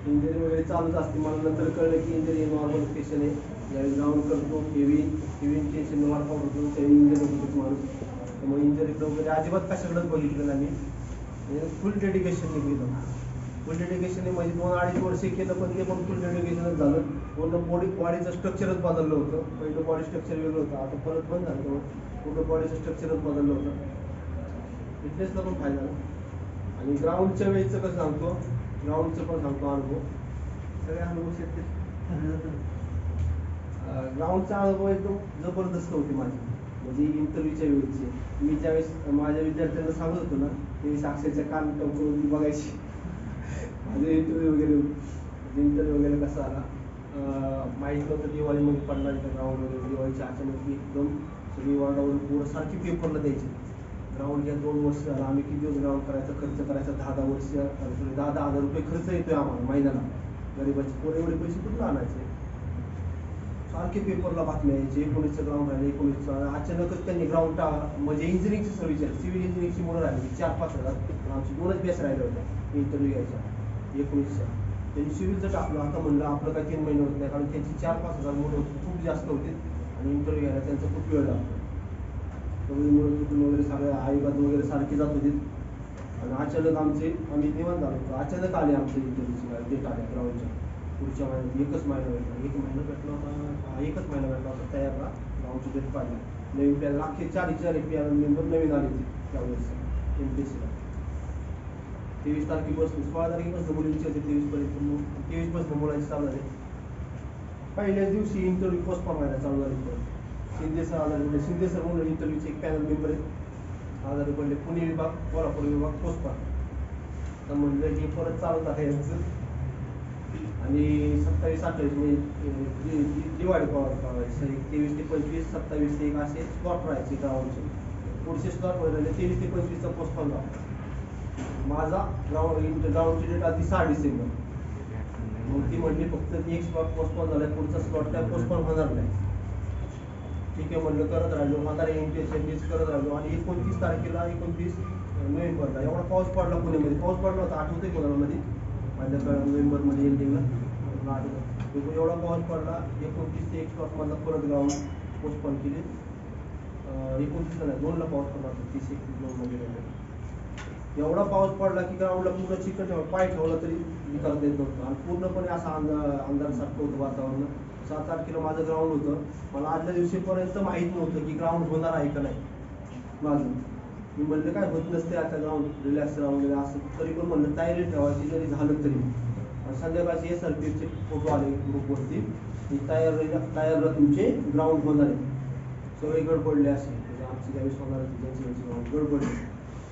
इंजरी वगैरे चालूच असते, मला नंतर कळलं की इंजरी नॉर्मल पेशन आहे. ज्यावेळी ग्राउंड करतो हेवी टेन्शन वर्कआउट होतो त्यावेळी इंजरी होतो माणूस. त्यामुळे इंजरीकडे वगैरे अजिबात कशाकडेच बघितलं नाही मी, म्हणजे फुल डेडिकेशनने केलं. फुल डेडिकेशनने म्हणजे 2-2.5 वर्ष केलं, पण ते पण फुल डेडिकेशनच झालं. पूर्ण बॉडीचं स्ट्रक्चरच बदललं होतं. पहिलं बॉडी स्ट्रक्चर वेगळं होतं, आता परत बंद झालं, त्यामुळे पूर्ण बॉडीचं स्ट्रक्चरच बदललं होतं. फिटनेसला पण फायदा झाला. आणि ग्राउंडच्या वेळेचं कसं सांगतो, ग्राउंडचं पण सांगतो अनुभव, सगळे अनुभव शेतकरी ग्राउंडचा अनुभव एकदम जबरदस्त होते माझे. म्हणजे इंटरव्ह्यूच्या वेळेचे मी ज्यावेळेस माझ्या विद्यार्थ्यांना सांगत होतो ना त्यावेळेस अक्षरशः कान टवकरून बघायची माझे इंटरव्ह्यू वगैरे कसा आला. माहीत नव्हतं दिवाळीमध्ये पडणार का ग्राउंड वगैरे. दिवाळीच्या अचानक एकदम सगळी वर्गावरून पोरं सारखी पेपरला द्यायची. ग्राउंड घ्या 2 वर्ष झालं आम्ही किती दिवस ग्राउंड करायचा खर्च करायचा 10-10 वर्ष 10,000 रुपये खर्च येतोय आम्हाला महिन्याला. गरीबाचे पोरं एवढे पैसे कुठून आणायचे. सारखे पेपरला बातम्या यायचे 19चं ग्राउंड राहिले 19चं. अचानकच त्यांनी ग्राउंड म्हणजे इंजिनिअरिंगची सर्व्हिस आहे सिव्हिल इंजिनिअरिंगची मुलं राहिली 4-5 हजार. आमची 2च बॅच राहिल्या होत्या इंटरव्ह्यू घ्यायच्या 19च्या. त्यांनी सिव्हिलचं टाकलं. आता म्हणलं आपलं काय 3 महिने होत नाही कारण त्यांची 4-5 हजार मुलं होती खूप जास्त होते आणि इंटरव्ह्यू घ्यायला त्यांचा खूप वेळ लागतो. सगळी मुलं चुकून वगैरे सगळ्या आईबात वगैरे सारखी जात होती आणि अचानक आम्ही निवांत झालो होतो. अचानक आले आमच्या इंटरव्ह्यूची डेट आल्या ग्राउंडच्या पुढच्या महिन्यात. एकच महिना भेटला होता. एकच महिना भेटला होता तयारला. ग्राउंडची डेट पाहिजे नवीन प्लॅन अख्खे 4 पी मेंबर नवीन आले होते त्यावेळेस MPSCला. 23 तारखेपासून 16 तारखेपासून मुलींची होते 23पासून मुलांची चालू झाले. पहिल्याच दिवशी इंटरव्ह्यू पोस्टपोन व्हायला चालू झाले. शिंदे सर आजारी पडले. शिंदे सर म्हणून इंटरव्ह्यूचे एक पॅनल मेंबर आहेत आजारी पडले. पुणे विभाग कोल्हापूर विभाग पोस्टपोन. तर म्हणलं हे परत चालूच आहे यांचं. आणि 27-28 म्हणजे दिवाळी पळवायची 23 ते 25 27 ते 1 असे स्लॉट राहायचे ग्राउंडचे. पुढचे स्लॉट राहिले 23 ते 25चा पोस्टपोन झाला. माझा ग्राउंडची डेट आधी 6 डिसेंबर. मग ती म्हणली फक्त एक स्लॉट पोस्टपोन झालाय पुढचा स्लॉट काय पोस्टपोन होणार नाही. ठीक आहे म्हणलं करत राहिलो. म्हातारे इंटरव्ह्यूज करत राहिलो आणि 29 तारखेला 29 नोव्हेंबरला एवढा पाऊस पडला पुण्यामध्ये. पाऊस पडला होता आठवतंय कोणाला मध्ये माझ्या नोव्हेंबरमध्ये एंडिंगला आठवतं. एवढा पाऊस पडला 29 ते 1 स्लॉट मधला परत ग्राउंड पोस्टपोन केले. 29ला नाही 2ला पाऊस पडला होता 30-31 मध्ये. एवढा पाऊस पडला की ग्राउंडला पूर्ण चिकट ठेवलं पाय ठेवला तरी करता येत नव्हतं आणि पूर्णपणे असं अंधारसारखं होतं वातावरण. 7 तारखेला माझं ग्राउंड होतं. मला आदल्या दिवशीपर्यंत माहीत नव्हतं की ग्राउंड होणार आहे का नाही माझं. मी म्हणलं काय होत नसते आता ग्राउंड रिलॅक्स राहून असं तरी पण म्हणलं तयारी ठेवायची जरी झालं तरी. संध्याकाळचे SRPFचे फोटो आले ग्रुपवरती की तयारला तुमचे ग्राउंड होणार आहे. सगळे गडबडले असे म्हणजे आमची ज्यावेळेस होणार होती त्यांची ग्राउंड गडबडले.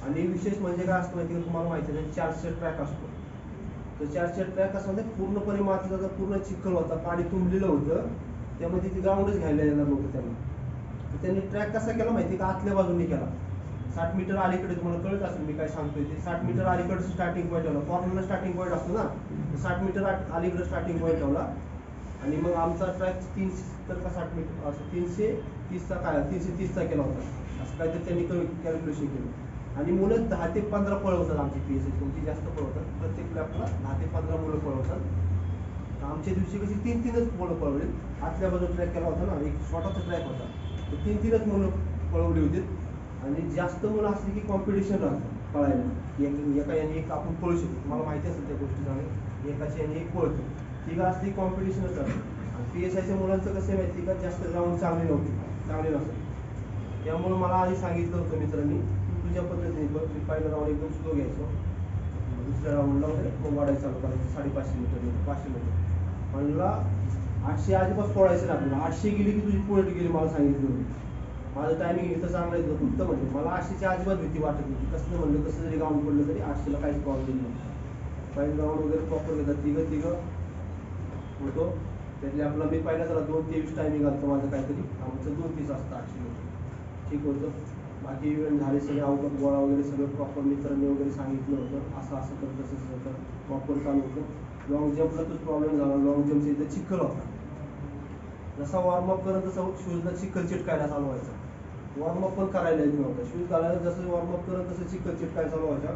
आणि विशेष म्हणजे काय असतं माहिती तुम्हाला माहिती आहे 400 ट्रॅक असतो. तर 400 ट्रॅक असं म्हणजे पूर्णपणे मातीचा पूर्ण चिखल होता पाणी तुंबलेलं होतं त्यामध्ये ती ग्राउंडच घ्यायला येणार नव्हतं त्यांना. तर त्यांनी ट्रॅक कसा केला माहिती का आतल्या बाजूने केला. 60 मीटर अलीकडे तुम्हाला कळत असेल मी काय सांगतोय ते 60 मीटर अलीकडे स्टार्टिंग पॉईंट ठेवला. कॉर्नरला स्टार्टिंग पॉईंट असतो ना 60 मीटर अलीकडे स्टार्टिंग पॉईंट ठेवला. आणि मग आमचा ट्रॅक 370 का 60 मीटर असं 330चा काय 330चा केला होता असं काहीतरी त्यांनी कॅल्क्युलेशन केलं. आणि मुलं 10 ते 15 पळवतात आमची PSA तुमची जास्त पळवतात. प्रत्येक लॅपला 10 ते 15 मुलं पळवतात. आमच्या दिवशी कशी 3-3च मुलं पळवली. आतल्या बाजूला ट्रॅक केला होता ना एक छोटासा ट्रॅक होता तर 3-3च मुलं पळवली होती. आणि जास्त मुलं असली की कॉम्पिटिशन राहतं पळायला. एका याने एक आपण पळू शकतो मला माहिती असेल त्या गोष्टी चांगल्या. एकाच्या याने एक पळतो तिघं असली कॉम्पिटिशनच राहतं. आणि PSIच्या मुलांचं कसं माहिती का जास्त ग्राउंड चांगले नसतं. त्यामुळे मला आधी सांगितलं होतं मित्रांनी तुझ्या पद्धतीने बघ. मी पहिला राऊंड एकदम स्लो घ्यायचो. दुसऱ्या राऊंडला वगैरे मग वाढायला चालू करायचं 550 मीटर 500 मीटर. म्हणलं 800 अजिबात पळायचं ना आपल्याला. 800 गेली की तुझी पॉईंट गेली मला सांगितलं होतं. माझं टायमिंग इथं चांगलं येतं फक्त म्हणजे मला 800ची अजिबात भीती वाटत होती. कसं म्हणलं कसं जरी ग्राउंड पडलं तरी 800ला काहीच प्रॉब्लेम नाही. पहिलं राऊंड वगैरे प्रॉपर घेतात तिघं होतो. त्यातले आपला मी पहिला जरा 2:23 टायमिंग आलं माझं काहीतरी आमचं 2:30 असतं 800 मीटर ठीक होतं. बाकी इव्हेंट झाले सगळे आउट ऑफ गोळा वगैरे सगळं प्रॉपर मित्रांनी वगैरे सांगितलं होतं असं कर तसं कर प्रॉपर चालू होतं. लॉंग जम्पला तोच प्रॉब्लेम झाला. लॉंग जम्पच्या इथं चिखल होता. जसा वॉर्मअप करत तसं शूजला चिखल चिटकायला चालू व्हायचा. वॉर्मअप पण करायला येत नव्हतं. शूज घालायला जसं वॉर्मअप करत तसं चिखल चिटकायला चालू व्हायचा.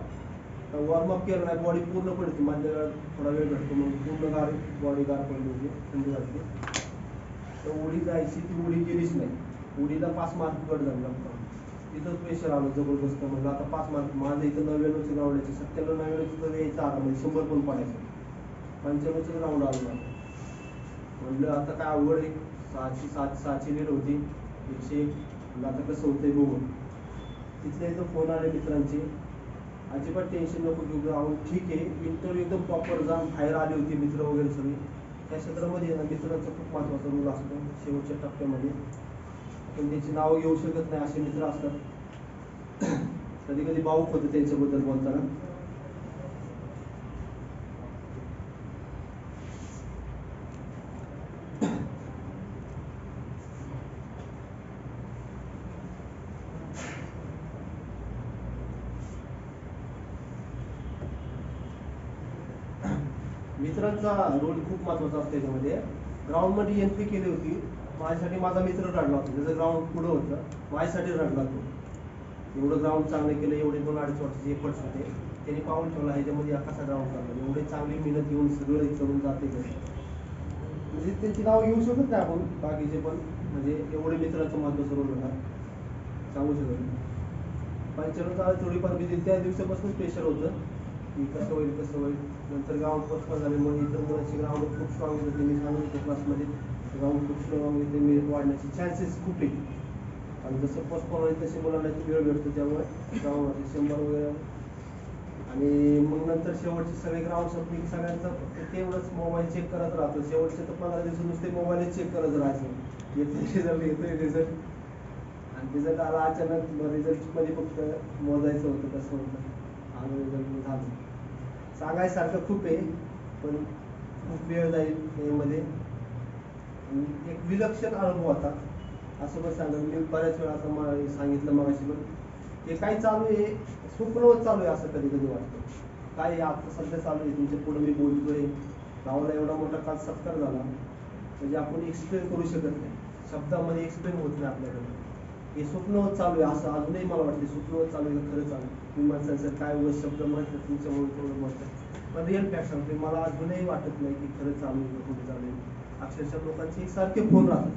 वॉर्मअप केलं नाही बॉडी पूर्ण पडते मधल्या थोडा वेळ भेटतो मग पूर्ण बॉडी गार पडली होती थंडी झाली. तर उडी जायची ती उडी गेलीच नाही. उडीला 5 मार्क कट झाला. तिथं प्रेशर आलं जबरदस्त. म्हणलं आता 5 मार्क माझं इथं 99चं ग्राउंड यायचं 97-99चं तर यायचं आराम 100 पण पडायचं. 95चं ग्राउंड आलं माझं. म्हणलं आता काय अवघड आहे. 6ची लीड होती 101. म्हणलं आता कसं होतंय बघून. तिथल्या इथं फोन आले मित्रांचे अजिबात टेन्शन नको घेऊ ग्राउंड ठीक आहे. इंटरव्ह्यू एकदम प्रॉपर जाऊन बाहेर आली होती मित्र वगैरे सगळे त्या क्षेत्रामध्ये आहे ना मित्रांचा खूप महत्त्वाचा रोल असतो शेवटच्या टप्प्यामध्ये. आपण त्यांची नावं घेऊ शकत नाही असे मित्र असतात. कधी कधी भावुक होतं त्यांच्याबद्दल बोलताना. मित्रांचा रोल खूप महत्त्वाचा असतो त्याच्यामध्ये. ग्राउंडमध्ये एंट्री केली होती, माझ्यासाठी माझा मित्र रडला होता. त्याचं ग्राउंड पुढं होतं, माझ्यासाठी रडला तो. एवढं ग्राउंड चांगलं केलं, एवढे 2-2.5 वर्षाचे एफर्ट्स होते, त्यांनी पाऊल ठेवला ह्याच्यामध्ये कसा ग्राउंड चालला, एवढे चांगली मेहनत घेऊन सगळं करून जाते म्हणजे त्यांची नाव घेऊ शकत नाही आपण बाकीचे पण. म्हणजे एवढे मित्राचं महत्त्वाचं रोल होता, सांगू शकत नाही. 95 थोडीफार भीती त्या दिवसापासून प्रेशर होतं की कसं होईल कसं होईल. नंतर ग्राउंड पोस्टपोन झाल्यामुळे इतर मुलांची ग्राउंड खूप स्ट्रॉंग होते. मी सांगू शकतो क्लासमध्ये ग्राउंड खूप स्ट्रॉंग होते, मी वाढण्याचे चान्सेस खूप आहे. आणि जसं पोस्टपोन होईल तसे मुलांना वेळ भेटतो, त्यामुळे ग्राउंड होते 100 वगैरे. आणि मग नंतर शेवटचे सगळे ग्राउंड संपले की सगळ्यांचं तेवढंच मोबाईल चेक करत राहतो. शेवटचे तर 15 दिवस नुसते मोबाईलच चेक करत राहायचं, येतोय रिझल्ट. आणि रिझल्ट आला अचानक, रिझल्टमध्ये फक्त मोजायचं होतं कसं होतं. आणि रिझल्ट झालं. सांगायसारखं खूप आहे पण खूप वेळ जाईल यामध्ये. एक विलक्षण अनुभव होता असं पण सांगेल मी. बऱ्याच वेळा आता सांगितलं मगाशी पण, हे काय चालू आहे स्वप्नवत चालू आहे असं कधी कधी वाटतं. काय आता सध्या चालू आहे तुमच्या पुढे मी बोलतोय, गावाला एवढा मोठा काल सत्कार झाला म्हणजे आपण एक्सप्लेन करू शकत नाही, शब्दामध्ये एक्सप्लेन होत नाही आपल्याकडे. हे स्वप्नवत चालू आहे असं अजूनही मला वाटते. स्वप्नवत चालू आहे खरं चालू आहे. मी माणसांचं काय व शब्द म्हणतात तुमच्यामुळे थोडं म्हणतात, पण रिअल फॅक्ट सांगते मला अजूनही वाटत नाही की खरं चालू आहे कुठे चालू आहे. अक्षरशः लोकांचे एकसारखे फोन राहतात,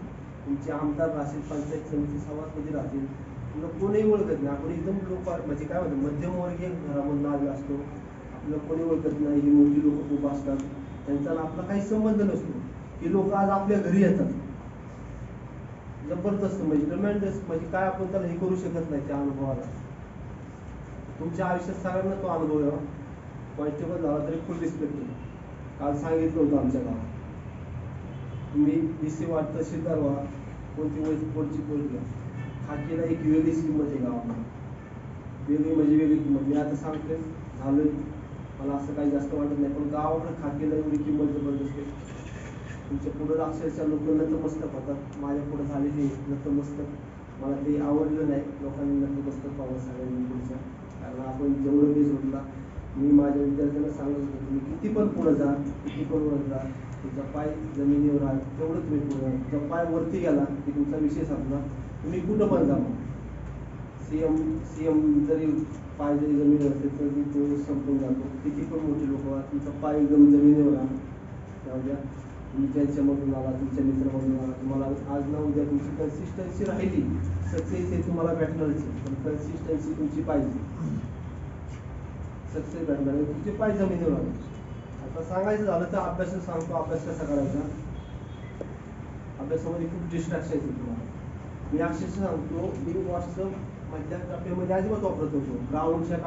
तुमचे आमदार राहतील, पंचायत समिती सभापती राहतील, तुला कोणीही ओळखत नाही. आपण एकदम लोक म्हणजे काय म्हणतो मध्यमवर्गीय घरामधून आलेला असतो, आपल्याला कोणी ओळखत नाही. ही मोठी लोक खूप असतात, त्यांचा आपला काही संबंध नसतो. ही लोक आज आपल्या घरी येतात, जबरदस्त म्हणजे ट्रेमेंडस, म्हणजे काय आपण त्याला हे करू शकत नाही त्या अनुभवाला. तुमच्या आयुष्यात सगळ्यांना तो अनुभव आहे. कॉन्स्टेबल झाला तरी फुल रिस्पेक्ट आहे. काल सांगितलं होतं आमच्या गावात, तुम्ही DC वाट तहसीलदार व्हा, कोणती कोणची पोस्ट घ्या, खाकीला एक वेगळीच किंमत आहे गावामध्ये, वेगळी म्हणजे वेगळी किंमत. मी आता सांगतोय झालोय, मला असं काही जास्त वाटत नाही, पण गावाकडे खाकीला एवढी किंमत जबरदस्त आहे. तुमच्या पुढं अक्षरशः लोक नतमस्तक होतात. माझ्या पुढे झालेली नतमस्तक, मला ते आवडलं नाही. लोकांनी नतमस्तक पाहावं सगळ्यांनी पुढच्या, कारण आपण जेवढं मी जोडला. मी माझ्या विद्यार्थ्यांना सांगत होतो तुम्ही किती पण पुढे जा, किती पण वर जा, तुमचा पाय जमिनीवर आहे तेवढं तुम्ही पुढे. तुमचा पाय वरती गेला की तुमचा विषय संपला, तुम्ही कुठं पण जा. सीएम जरी पाय जरी जमिनीवर असेल तरी तो संपून जातो. किती पण मोठे लोक आहात, तुमचा पाय एकदम जमिनीवर आहे, त्यामुळे तुम्ही त्यांच्यामधून आला, तुमच्या मित्रामधून आला, तुम्हाला आज ना उद्या तुमची कन्सिस्टन्सी राहिली, सक्सेस हे तुम्हाला भेटणारच आहे. पण कन्सिस्टन्सी तुमची पाहिजे, सक्सेस भेटणार आहे तुमचे पाय जमिनीवर आले. आता सांगायचं झालं तर अभ्यास सांगतो, अभ्यास कसा करायचा. अभ्यासामध्ये खूप डिस्ट्रॅक्शन येते तुम्हाला. मी अक्षरशः सांगतो, मी व्हॉट्सअप मधल्या टप्प्यामध्ये अजिबात वापरत होतो. ग्राउंडच्या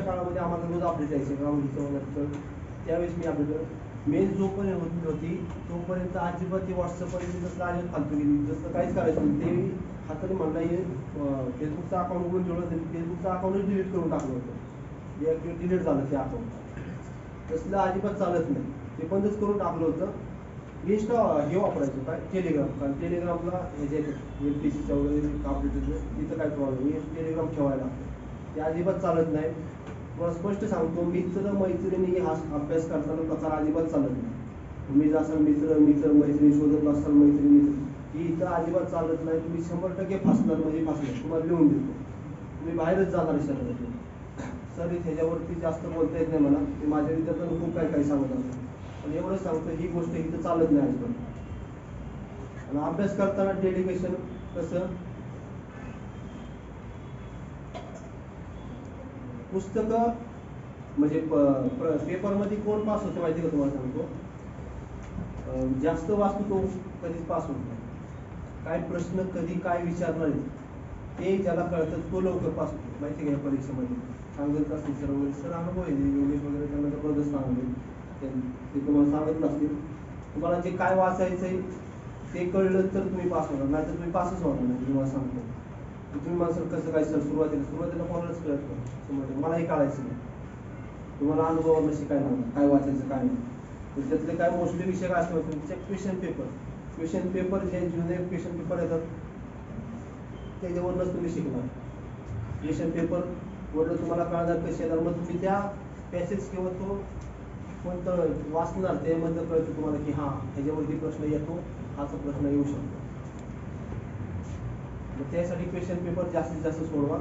काळामध्ये आम्हाला रोज अपडेट यायचे ग्राउंडचं, त्यावेळेस मी अपडेट मेन जोपर्यंत होती तोपर्यंत अजिबात ते व्हॉट्सअपपर्यंत जसं अजिबात फालतू गेली, जसं काहीच करायचं नाही. ते हाताने म्हणला फेसबुकचं अकाउंट उघडून ठेवलं, फेसबुकचं अकाउंटच डिलीट करून टाकलं होतं. डिलीट झालं ते अकाउंट, तसलं अजिबात चालत नाही, ते बंदच करून टाकलं होतं. इंस्टा हे वापरायचं काय टेलिग्राम, कारण टेलिग्रामला ह्याच्या MPCच्या वगैरे अपडेट येतं, तिथं काय प्रॉब्लेम, टेलिग्राम ठेवायला लागतं, ते अजिबात चालत नाही. तुम्हाला स्पष्ट सांगतो, मित्र मैत्रिणी हा अभ्यास करताना प्रकार अजिबात चालत नाही. तुम्ही जसं मित्र मैत्रिणी शोधत असाल, मैत्रिणी ही इथं अजिबात चालत नाही. तुम्ही 100% फासणार म्हणजे फासणार, तुम्हाला लिहून देतो, तुम्ही बाहेरच जाणार शहरातून. सर ह्याच्यावरती जास्त बोलता येत नाही मला, मी माझ्या विद्यार्थ्यांना खूप काही सांगत असतो, पण एवढं सांगतो ही गोष्ट इथं चालत नाही अजिबात. आणि अभ्यास करताना डेडिकेशन कसं, पुस्तकं म्हणजे पेपरमध्ये कोण पास होतं माहिती का तुम्हाला सांगतो, जास्त वाचतो तो कधीच पास होत नाही. काय प्रश्न कधी काय विचारणार ते ज्याला कळतं तो लवकर पास होतो माहिती का. या परीक्षेमध्ये सांगत असतील सर वगैरे, सर अनुभव आहे योगेश वगैरे, त्यांना जबरदस्त अनुभव ते तुम्हाला सांगत असतील. तुम्हाला जे काय वाचायचंय ते कळलं तर तुम्ही पास होणार, नाही तर तुम्ही पासच होणार नाही. तुम्हाला सांगतो तुम्ही मला सर कसं काय सर सुरुवातीला कोणालाच कळत नाही, मलाही कळायचं नाही. तुम्हाला अनुभवावर शिकायला हवं काय वाचायचं काय नाही. तर त्यातले काय मोस्टली विषय काय असतात तुमचे क्वेश्चन पेपर जे जुने क्वेश्चन पेपर येतात त्याच्यावरूनच तुम्ही शिकणार. क्वेश्चन पेपर वरनं तुम्हाला कळणार कसे येणार, मग तुम्ही त्या पॅसेज किंवा तो कोणतं वाचणार त्यामधलं कळतं तुम्हाला की हां ह्याच्यावरती प्रश्न येतो, हाचा प्रश्न येऊ शकतो. मग त्यासाठी क्वेश्चन पेपर जास्तीत जास्त सोडवा.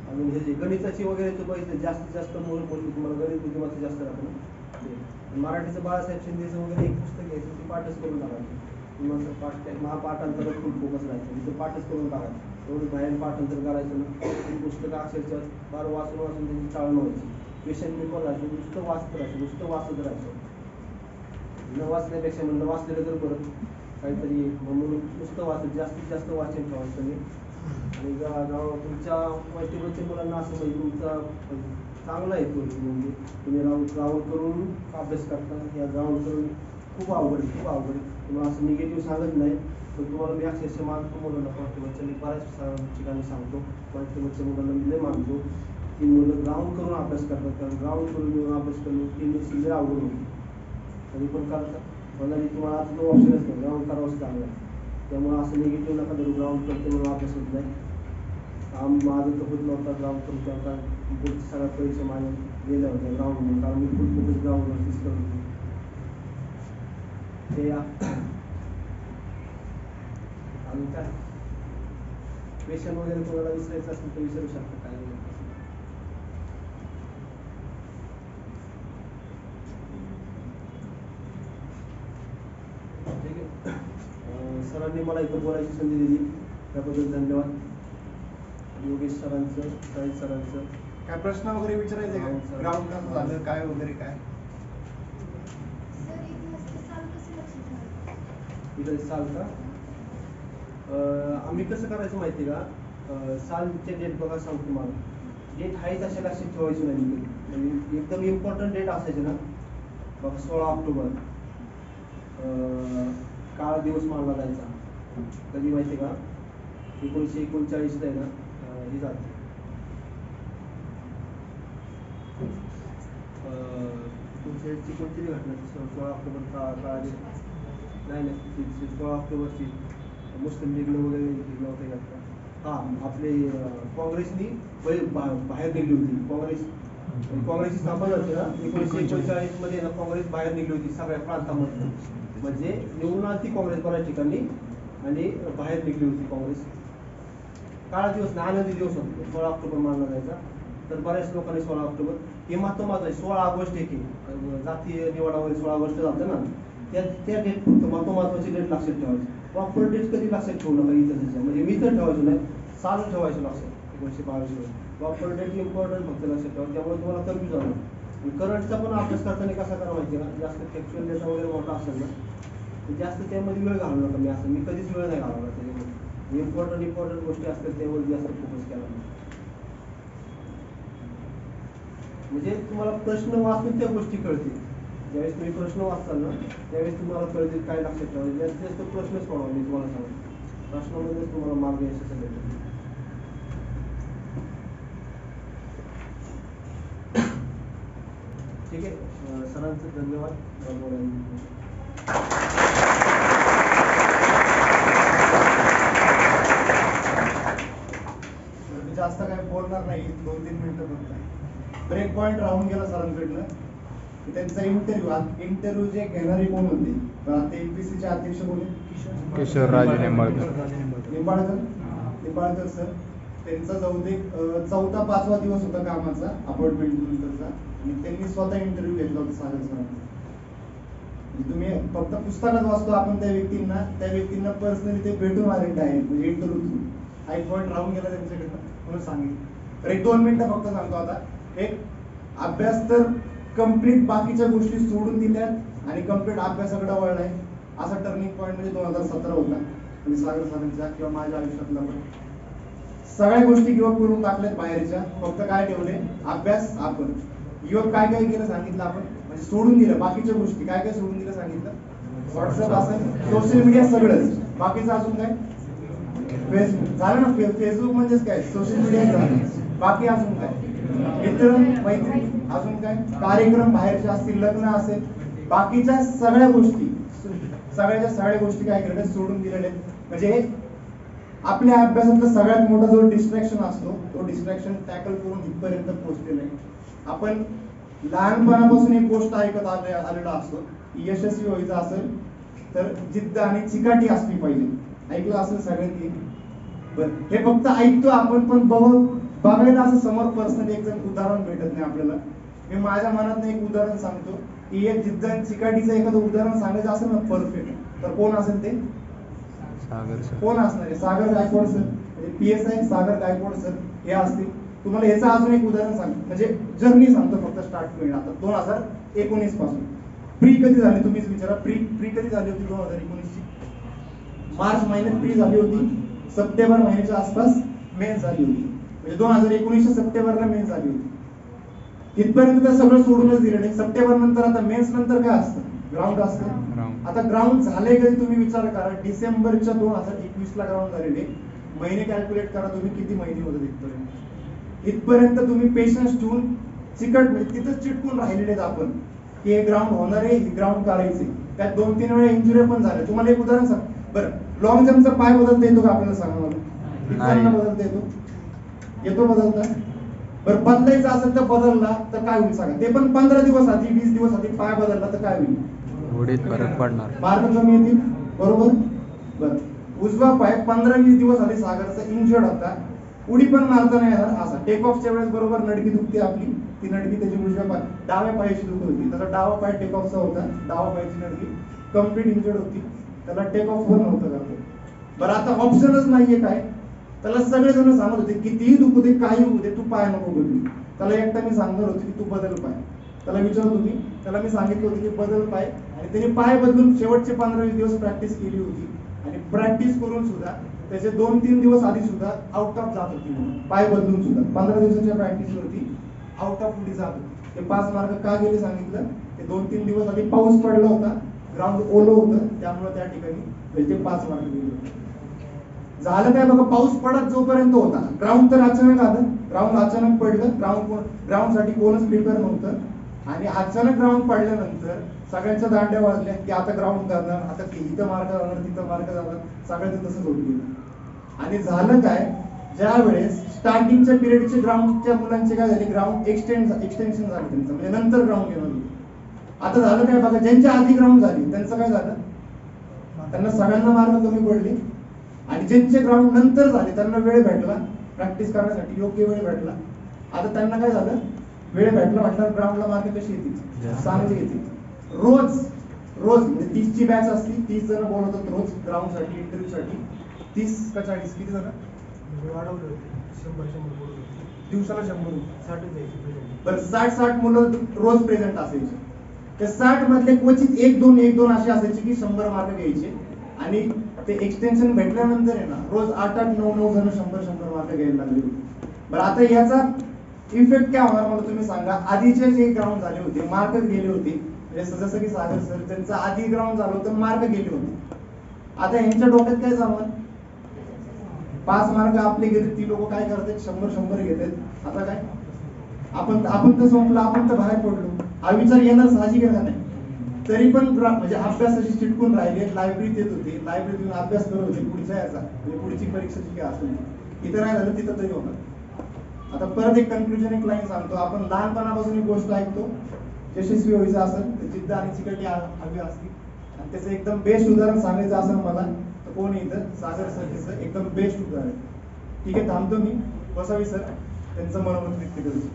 आणि हे जे गणिताची वगैरे तो बघितलं जास्तीत जास्त मोठी तुम्हाला गणित बुद्धिमत्ता जास्त राहतं. मराठीचं बाळासाहेब शिंदेचं वगैरे एक पुस्तक घ्यायचं ते पाठच करून टाकायचं. तुम्हाला पाठ महापाठांतरात फुल फोकस राहायचं, तिथं पाठच करून टाकायचं. एवढं बाहेर पाठांतर करायचं ना, ती पुस्तकं अक्षरशः फार वाचून त्यांची चाळण व्हायची. क्वेश्चन पेपर राहायचं, नुसतं वाचत राहायचं, नुसतं वाचत राहायचं. न वाचण्यापेक्षा म्हणलं वाचलेलं तर बरं काहीतरी म्हणून नुसतं वाचत जास्तीत जास्त वाचन ठेवायचं तुम्ही. आणि तुमच्या मल्टिपलच्या मुलांना असं म्हणजे तुमचा चांगला आहे म्हणजे तुम्ही ग्राउंड करून अभ्यास करता, या ग्राउंड करून खूप अवघड आहे. तुम्हाला असं निगेटिव्ह सांगत नाही, पण तुम्हाला मी अक्षरशः मानतो मुलांना कॉन्फिडन्सच्या मी बऱ्याच ठिकाणी सांगतो कॉन्फिडन्सच्या मुलांना मी लय मानतो की मुलं ग्राउंड करून अभ्यास करतात. कारण ग्राउंड करून येऊन अभ्यास करून ती लय अवघड होती. तरी पण करतात मला तुम्हाला आता तो ऑप्शनच नाही, ग्राउंड करावंच लागलं. त्यामुळे असं निगेटिव्ह नका धरू ग्राउंड करते म्हणून अभ्यास होत नाही. माझं तर होत नव्हता ग्राउंड करून, कारण पुढच्या सगळ्या परीक्षा माझ्या गेल्या होत्या ग्राउंड म्हणून, कारण मी फुल फोकस ग्राउंडवरतीच करत होतो. ते अजून काय क्वेश्चन वगैरे कोणाला विचारायचं असेल तर विचारू शकता काय नाही. ठीक आहे. सरांनी मला इथं बोलायची संधी दिली त्याबद्दल धन्यवाद. योगेश सरांचं, साहिल सरांचं. काय प्रश्न वगैरे विचारायचे का? ग्राउंड कसं झालं काय वगैरे काय? इथं साल का आम्ही कसं करायचं माहिती आहे का, सालचे डेट बघा सांगतो तुम्हाला. डेट आहे तशा लक्षात ठेवायची नाही, म्हणजे एकदम इम्पॉर्टंट डेट असायचे ना बघा. 16 ऑक्टोबर काळा दिवस मानला जायचा. कधी माहिती आहे का, 1939 आहे ना हे झालं. कोणती घटना 16 ऑक्टोबर काळा दिवस नाही 16 ऑक्टोबरची मुस्लिम लीगनं वगैरे घेतलं होतं घटना. हां आपले काँग्रेसनी बाहेर निघली होती. काँग्रेसची स्थापना झाली ना 1939 मध्ये ना, काँग्रेस बाहेर निघली होती सगळ्या प्रांतामधून. म्हणजे निवडून आली काँग्रेस बऱ्याच ठिकाणी आणि बाहेर निघली होती काँग्रेस. काळा दिवस नाही, आनंदी दिवस होता 16 ऑक्टोबर मानला जायचा. तर बऱ्याच लोकांनी 16 ऑक्टोबर हे महत्त्वाचं आहे. 16 ऑगस्ट एक जातीय निवडा वगैरे 16 ऑगस्ट जातं ना, त्या डेट फक्त महत्त्वाची डेट लक्षात ठेवायची. प्रॉपर डेट कधी लक्षात ठेवू नका इथं, म्हणजे मी तर ठेवायचो नाही, साल ठेवायचं लक्षात. 1922 प्रॉपर डेट इम्पॉर्टंट फक्त लक्षात ठेवा, त्यामुळे तुम्हाला कन्फ्यूज होणार. आणि करंटचा पण अभ्यास करताना कसा करा माहिती का, जास्त फॅक्च्युअल डेटा वगैरे मोठा असेल ना तर जास्त त्यामध्ये वेळ घालू नका. मी कधीच वेळ नाही घालवला त्याच्यामध्ये. इम्पॉर्टंट गोष्टी असतात त्यावर जास्त फोकस केला म्हणजे तुम्हाला प्रश्न वाचून त्या गोष्टी कळतील. ज्यावेळेस तुम्ही प्रश्न वाचताल ना त्यावेळेस तुम्हाला कळतील काय लक्षात ठेवायचं. जास्तीत जास्त प्रश्न सोडवा, मी तुम्हाला सांगतो. प्रश्नामध्येच तुम्हाला मार्ग यशाचं भेटेल. ठीक आहे. सरांचं धन्यवाद. मी जास्त काय बोलणार नाही, 2-3 मिनिटं फक्त. ब्रेक पॉईंट राहून गेला सरांकडनं. त्यांचा इंटरव्ह्यू जे घेणारे कोण होते, आता एमपीसीचे अध्यक्ष कोण आहेत? किशोरराजे निंबाळकर सर. त्यांचा जाऊ दे 4था-5वा दिवस होता कामाचा अपॉइंटमेंट नंतरचा, आणि त्यांनी स्वतः इंटरव्ह्यू घेतला होता सागर सरांचा. तुम्ही फक्त पुस्तकात वाचतो आपण त्या व्यक्तींना पर्सनली ते भेटून आलेले आहेत, म्हणजे इंटरव्ह्यू थ्रू. हा एक पॉईंट राहून गेला त्यांच्याकडनं म्हणून सांगितलं. तर 1-2 मिनिटं फक्त सांगतो. आता एक अभ्यास तर कम्प्लीट बाकीच्या गोष्टी सोडून दिल्यात आणि कम्प्लीट अभ्यासाकडे वळलाय. असा टर्निंग पॉईंट म्हणजे 2017 होता, म्हणजे सागर सरांचा किंवा माझ्या आयुष्यातला पण. सगळ्या गोष्टी गिव्हअप करून टाकल्यात बाहेरच्या, फक्त काय ठेवले अभ्यास. आपण गिव्हअप काय केलं सांगितलं आपण, म्हणजे सोडून दिलं बाकीच्या गोष्टी. काय काय सोडून दिलं सांगितलं? व्हॉट्सअप असेल, सोशल मीडिया सगळंच. बाकीचं अजून काय? फेसबुक झालं ना. फेसबुक म्हणजेच काय? सोशल मीडिया झालं. बाकी अजून काय? मित्र मैत्री, अजून काय? कार्यक्रम बाहेरचे असतील, लग्न असेल, बाकीच्या सगळ्या गोष्टी सगळ्या गोष्टी काय केलेल्या सोडून दिलेल्या आहेत. म्हणजे आपल्या अभ्यासातला सगळ्यात मोठा जो डिस्ट्रॅक्शन असतो तो डिस्ट्रॅक्शन टॅकल करून इथपर्यंत पोहोचलेला आहे. आपण लहानपणापासून एक गोष्ट ऐकत आलेला असतो की यशस्वी व्हायचं असेल तर जिद्द आणि चिकाटी असली पाहिजे. ऐकलं असेल सगळ्यांनी. बरं, हे फक्त ऐकतो आपण, पण बघायला असं समोर पर्सनली एक जण उदाहरण भेटत नाही आपल्याला. मी माझ्या मनात एक उदाहरण सांगतो की एक जिद्द आणि चिकाटीचं एखादं उदाहरण सांगायचं असेल ना परफेक्ट, तर कोण असेल ते? सागर सर. कोण असणार आहे? सागर गायकवाड सर. म्हणजे PSI सागर गायकवाड सर हे असतील. तुम्हाला याचं अजून एक उदाहरण सांगतो, म्हणजे जर्नी सांगतो फक्त स्टार्ट होईल आता 2019 पासून. प्री कधी झाली तुम्हीच विचारा. प्री कधी झाली होती? 2019 ची मार्च महिन्यात प्री झाली होती. सप्टेंबर महिन्याच्या आसपास मेन्स झाली होती. म्हणजे 2019 सप्टेंबरला मेन्स झाली होती. इथपर्यंत तर सगळं सोडूनच दिलेलं आहे. सप्टेंबर नंतर आता मेन्स नंतर काय असतं? ग्राउंड असतं. आता ग्राउंड झाले कधी तुम्ही विचार करा. डिसेंबरच्या 2021 ला ग्राउंड झालेले. महिने कॅल्क्युलेट करा तुम्ही किती महिने होते इथपर्यंत तुम्ही पेशन्स ठेवून तिथंच चिटकून राहिलेले आहेत आपण की हे ग्राउंड होणार आहे, हे ग्राउंड करायचे. त्यात 2-3 वेळा इंजुरी पण झाले. तुम्हाला एक उदाहरण सांग बरं. लॉंग जम्पचा पाय बदलता येतो का आपल्याला? सांगा मला. बदलता येतो बदलता? बरं, बदलायचं असेल तर बदलला तर काय होईल सांगा? ते पण 15 दिवस आधी 20 दिवस आधी पाय बदलला तर काय होईल? उडीत फरक पडणार. मार्क कमी येतील. बरोबर. बरं, उजवा पाय 15-20 दिवस आधी सागरचा इंजर्ड होता. उडी पण मारता नाही येणार. असा टेक ऑफच्या वेळेस बरोबर नडकी दुखते आपली. ती नडकी त्याची उजव्या पाय डाव्या पायाची दुखत होती. त्याचा डावा पाय टेक ऑफचा होता. डावा पायाची नडकी कम्प्लीट इंजर्ड होती. त्याला टेक ऑफ वर नव्हतं करतो. बरं, आता ऑप्शनच नाहीये काय? त्याला सगळेजण सांगत होते कितीही दुखू दे, काही होऊ दे, तू पाय नको बदलू. त्याला एकटा मी सांगणार होतो की तू बदल पाय. त्याला विचारत होती, त्याला मी सांगितलं होतं की बदल पाय. आणि त्याने पाय बदलून शेवटचे 15-20 दिवस प्रॅक्टिस केली होती. आणि प्रॅक्टिस करून सुद्धा त्याचे 2-3 दिवस आधी सुद्धा आउट ऑफ जात होती. पाय बदलून सुद्धा 15 दिवसाच्या प्रॅक्टिस वरती आउट ऑफ उडी जात होती. ते 5 मार्क का गेले सांगितलं. ते 2-3 दिवस आधी पाऊस पडला होता, ग्राउंड ओलं होतं, त्यामुळे त्या ठिकाणी ते 5 मार्क गेले. झालं काय बघा, पाऊस पडत जोपर्यंत होता, ग्राउंड तर अचानक आलं. ग्राउंड अचानक पडलं. ग्राउंड साठी कोणच प्रिपेअर नव्हतं. आणि अचानक ग्राउंड पडल्यानंतर सगळ्यांच्या दांड्या वाजल्या की आता ग्राउंड करणार, आता इथं मार्क जाणार, तिथं मार्क जाणार. सगळ्यांचं तसंच होत गेलं. आणि झालं काय, ज्या वेळेस स्टार्टिंगच्या पिरियडचे ग्राउंडच्या मुलांचे काय झाले, ग्राउंड एक्सटेन्शन झालं त्यांचं, म्हणजे नंतर ग्राउंड घेणार होते. आता झालं काय बघा, ज्यांच्या आधी ग्राउंड झाली त्यांचं काय झालं, त्यांना सगळ्यांना मार्क कमी पडले. आणि ज्यांचे ग्राउंड नंतर झाले त्यांना वेळ भेटला प्रॅक्टिस करण्यासाठी, योग्य वेळ भेटला. आता त्यांना काय झालं, वेळ भेटला म्हटल्यावर ग्राउंडला मार्क कशी येतील, चांगले येतील. रोज म्हणजे 30 ची बॅच असती, 30 जण बोलवतात रोज ग्राउंड साठी, इंटरव्ह्यू साठी. 30 का 40 किती जण वाढवले होते. 100 दिवसाला 100. 60 द्यायचे. बरं, 60 मुलं रोज प्रेझेंट असायचे. त्या 60 मधले क्वचित 1-2 असे असायचे की 100 मार्क घ्यायचे. आणि ते एक्सटेन्शन भेटल्यानंतर आहे ना, रोज 8-9 जण 100 मार्क घ्यायला लागले होते. बरं, आता याचा इफेक्ट काय होणार मला तुम्ही सांगा. आधीचे जे ग्राउंड झाले होते मार्क गेले होते, जसं की सागर सर त्यांचं आधी ग्राउंड झालं होतं मार्क गेले होते. आता यांच्या डोक्यात काय जाणार, 5 मार्क आपले गेले, ती लोक काय करतात 100 घेतात. आता काय आपण तर संपलं, आपण तर बाहेर पडलो, हा विचार येणार साहजिक आहे का नाही. तरी पण म्हणजे अभ्यासाशी चिटकून राहिले, लायब्ररीत येत होते, लायब्ररीत येऊन अभ्यास करत होते पुढच्या याचा, म्हणजे पुढची परीक्षेची काय असेल. इथं नाही झालं तिथं तरी होणार. आता परत एक कन्क्लुजन, एक लाईन सांगतो. आपण लहानपणापासून एक गोष्ट ऐकतो, यशस्वी व्हायचं असेल तर जिद्द आणि चिकाटी हवी असती. आणि त्याचं एकदम बेस्ट उदाहरण सांगायचं असेल मला तर कोण इथं, सागर सर एकदम बेस्ट उदाहरण. ठीक आहे, थांबतो मी. बसावी सर, त्यांचं मनोमत व्यक्त करतो.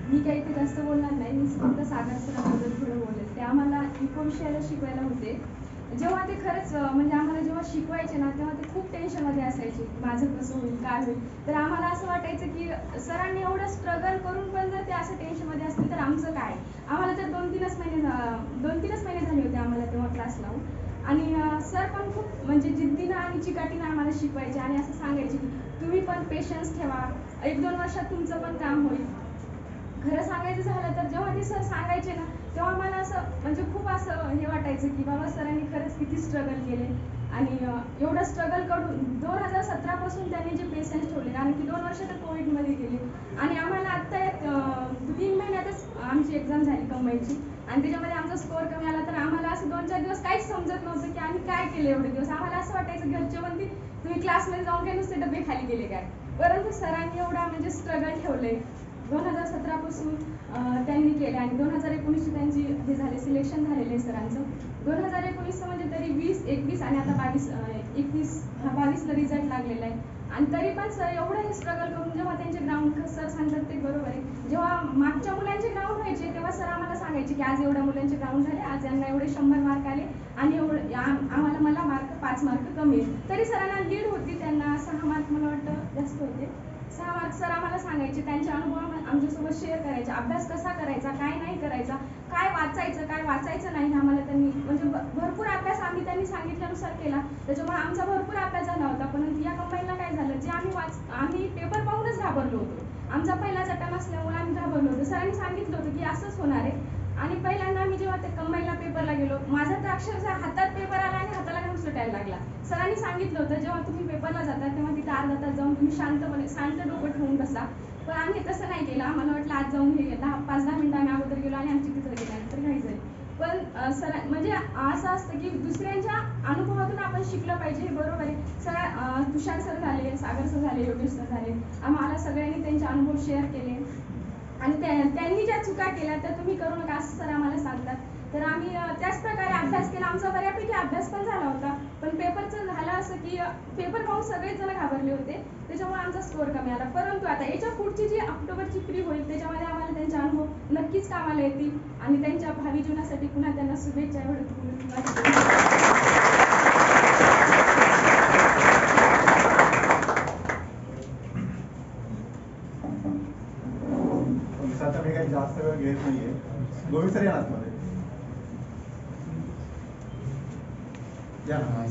मी काही ते जास्त बोलणार नाही, मी फक्त सागर सरांबद्दल थोडं बोलेल. ते आम्हाला इकोविषयाला शिकवायला होते. जेव्हा ते खरंच म्हणजे आम्हाला जेव्हा शिकवायचे ना तेव्हा ते खूप टेन्शनमध्ये असायचे, माझं कसं होईल काय होईल. तर आम्हाला असं वाटायचं की सरांनी एवढं स्ट्रगल करून पण जर ते असं टेन्शनमध्ये असतील तर आमचं काय. आम्हाला तर 2-3च महिने झाले होते आम्हाला तेव्हा क्लास लावून. आणि सर पण खूप म्हणजे जिद्दीनं आणि चिकाटीनं आम्हाला शिकवायचे आणि असं सांगायचे की तुम्ही पण पेशन्स ठेवा, 1-2 वर्षात तुमचं पण काम होईल. खरं सांगायचं झालं तर जेव्हा ते सर सांगायचे ना तेव्हा मला असं म्हणजे खूप असं हे वाटायचं की बाबा सरांनी खरंच किती स्ट्रगल केले. आणि एवढं स्ट्रगल करून 2017 पासून त्यांनी जे पेशन्स ठेवले, कारण की 2 वर्ष तर कोविडमध्ये गेले. आणि आम्हाला आत्ता 3 महिन्यातच आमची एक्झाम झाली कंबाईनची आणि त्याच्यामध्ये आमचा स्कोअर कमी आला. तर आम्हाला असं 2-4 दिवस काहीच समजत नव्हतं की आम्ही काय केलं एवढे दिवस. आम्हाला असं वाटायचं घरचे म्हणते तुम्ही क्लासमध्ये जाऊन काय नुसते डबे खाली गेले काय. परंतु सरांनी एवढा म्हणजे स्ट्रगल ठेवले 2017 पासून त्यांनी केले आणि 2019 त्यांची हे झाले सिलेक्शन झालेलं आहे सरांचं. 2019 म्हणजे तरी 20, 21 आणि आता 22ला रिझल्ट लागलेला आहे. आणि तरी पण सर एवढं हे स्ट्रगल करून जेव्हा त्यांचे ग्राउंड सर सांगतात ते बरोबर आहे, जेव्हा मागच्या मुलांचे ग्राउंड व्हायचे तेव्हा सर आम्हाला सांगायचे की आज एवढ्या मुलांचे ग्राउंड झाले, आज यांना एवढे 100 मार्क आले आणि मला मार्क 5 मार्क कमी आहे. तरी सरांना लीड होती, त्यांना 6 मार्क मला वाटतं जास्त होते. 6 मार्क सर आम्हाला सांगायचे, त्यांचे अनुभव आमच्यासोबत शेअर करायचे, अभ्यास कसा करायचा, काय नाही करायचा, काय वाचायचं नाही. आम्हाला त्यांनी म्हणजे भरपूर अभ्यास त्यांनी सांगितल्यानुसार केला, त्याच्यामुळे आमचा भरपूर अभ्यास झाला होता. परंतु या कंबाईनला काय झालं, जे आम्ही पेपर पाहूनच घाबरलो होतो. आमचा पहिलाच अटेम्प्ट असल्यामुळे आम्ही घाबरलो होतो. सरांनी सांगितलं होतं की असंच होणार आहे. आणि पहिल्यांदा आम्ही जेव्हा ते कंबाईनला पेपरला गेलो, माझा तर अक्षरशः हातात पेपर आला आणि हाताला घाम सुटायला लागला. सरांनी सांगितलं होतं जेव्हा तुम्ही पेपरला जाता तेव्हा तिथे अर्धा तास जाऊन तुम्ही शांत डोकं ठेवून बसा. पण आम्ही तसं नाही केलं. आम्हाला वाटलं आज जाऊन हे 5-10 मिनिटं आम्ही अगोदर गेलो आणि आमची तिथं गेल्यानंतर घाई झाली. पण सर म्हणजे असं असतं की दुसऱ्यांच्या अनुभवातून आपण शिकलं पाहिजे, हे बरोबर आहे. तुषार सर झाले, सागर सर झाले, योगेश सर झाले, आम्हाला सगळ्यांनी त्यांचे अनुभव शेअर केले आणि त्यांनी ज्या चुका केल्या त्या तुम्ही करू नका असं सर आम्हाला सांगतात. तर आम्ही त्याच प्रकारे अभ्यास केला. आमचा बऱ्यापैकी अभ्यास पण झाला होता. पण पेपरचं झालं असं की पेपर पाहून सगळेच जण घाबरले होते, त्याच्यामुळे आमचा स्कोअर कमी आला. परंतु आता याच्या पुढची जी ऑक्टोबरची प्री होईल त्याच्यामध्ये आम्हाला त्यांचे अनुभव नक्कीच कामाला येतील आणि त्यांच्या भावी जीवनासाठी पुन्हा त्यांना शुभेच्छा. आता मी काही जास्त वेळ घेत नाहीये. गोविंद सर या आतमध्ये या ना.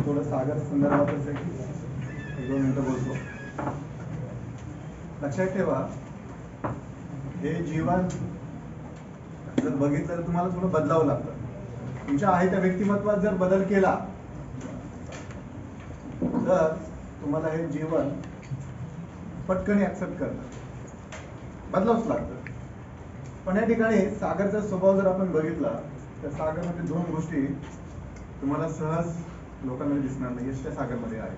थोडं सागर संदर्भातच एक 1-2 मिनिटं बोलतो. लक्षात ठेवा, हे जीवन जर बघितलं तर तुम्हाला थोडं बदलावं लागतं. तुमच्या आहे त्या व्यक्तिमत्वात जर बदल केला तर तुम्हाला हे जीवन पटकन ऍक्सेप्ट करतं, बदलावंच लागतं. पण या ठिकाणी सागरचा स्वभाव जर आपण बघितला तर सागरमध्ये 2 गोष्टी तुम्हाला सहज लोकांमध्ये दिसणार नाही, त्या सागरमध्ये आहे.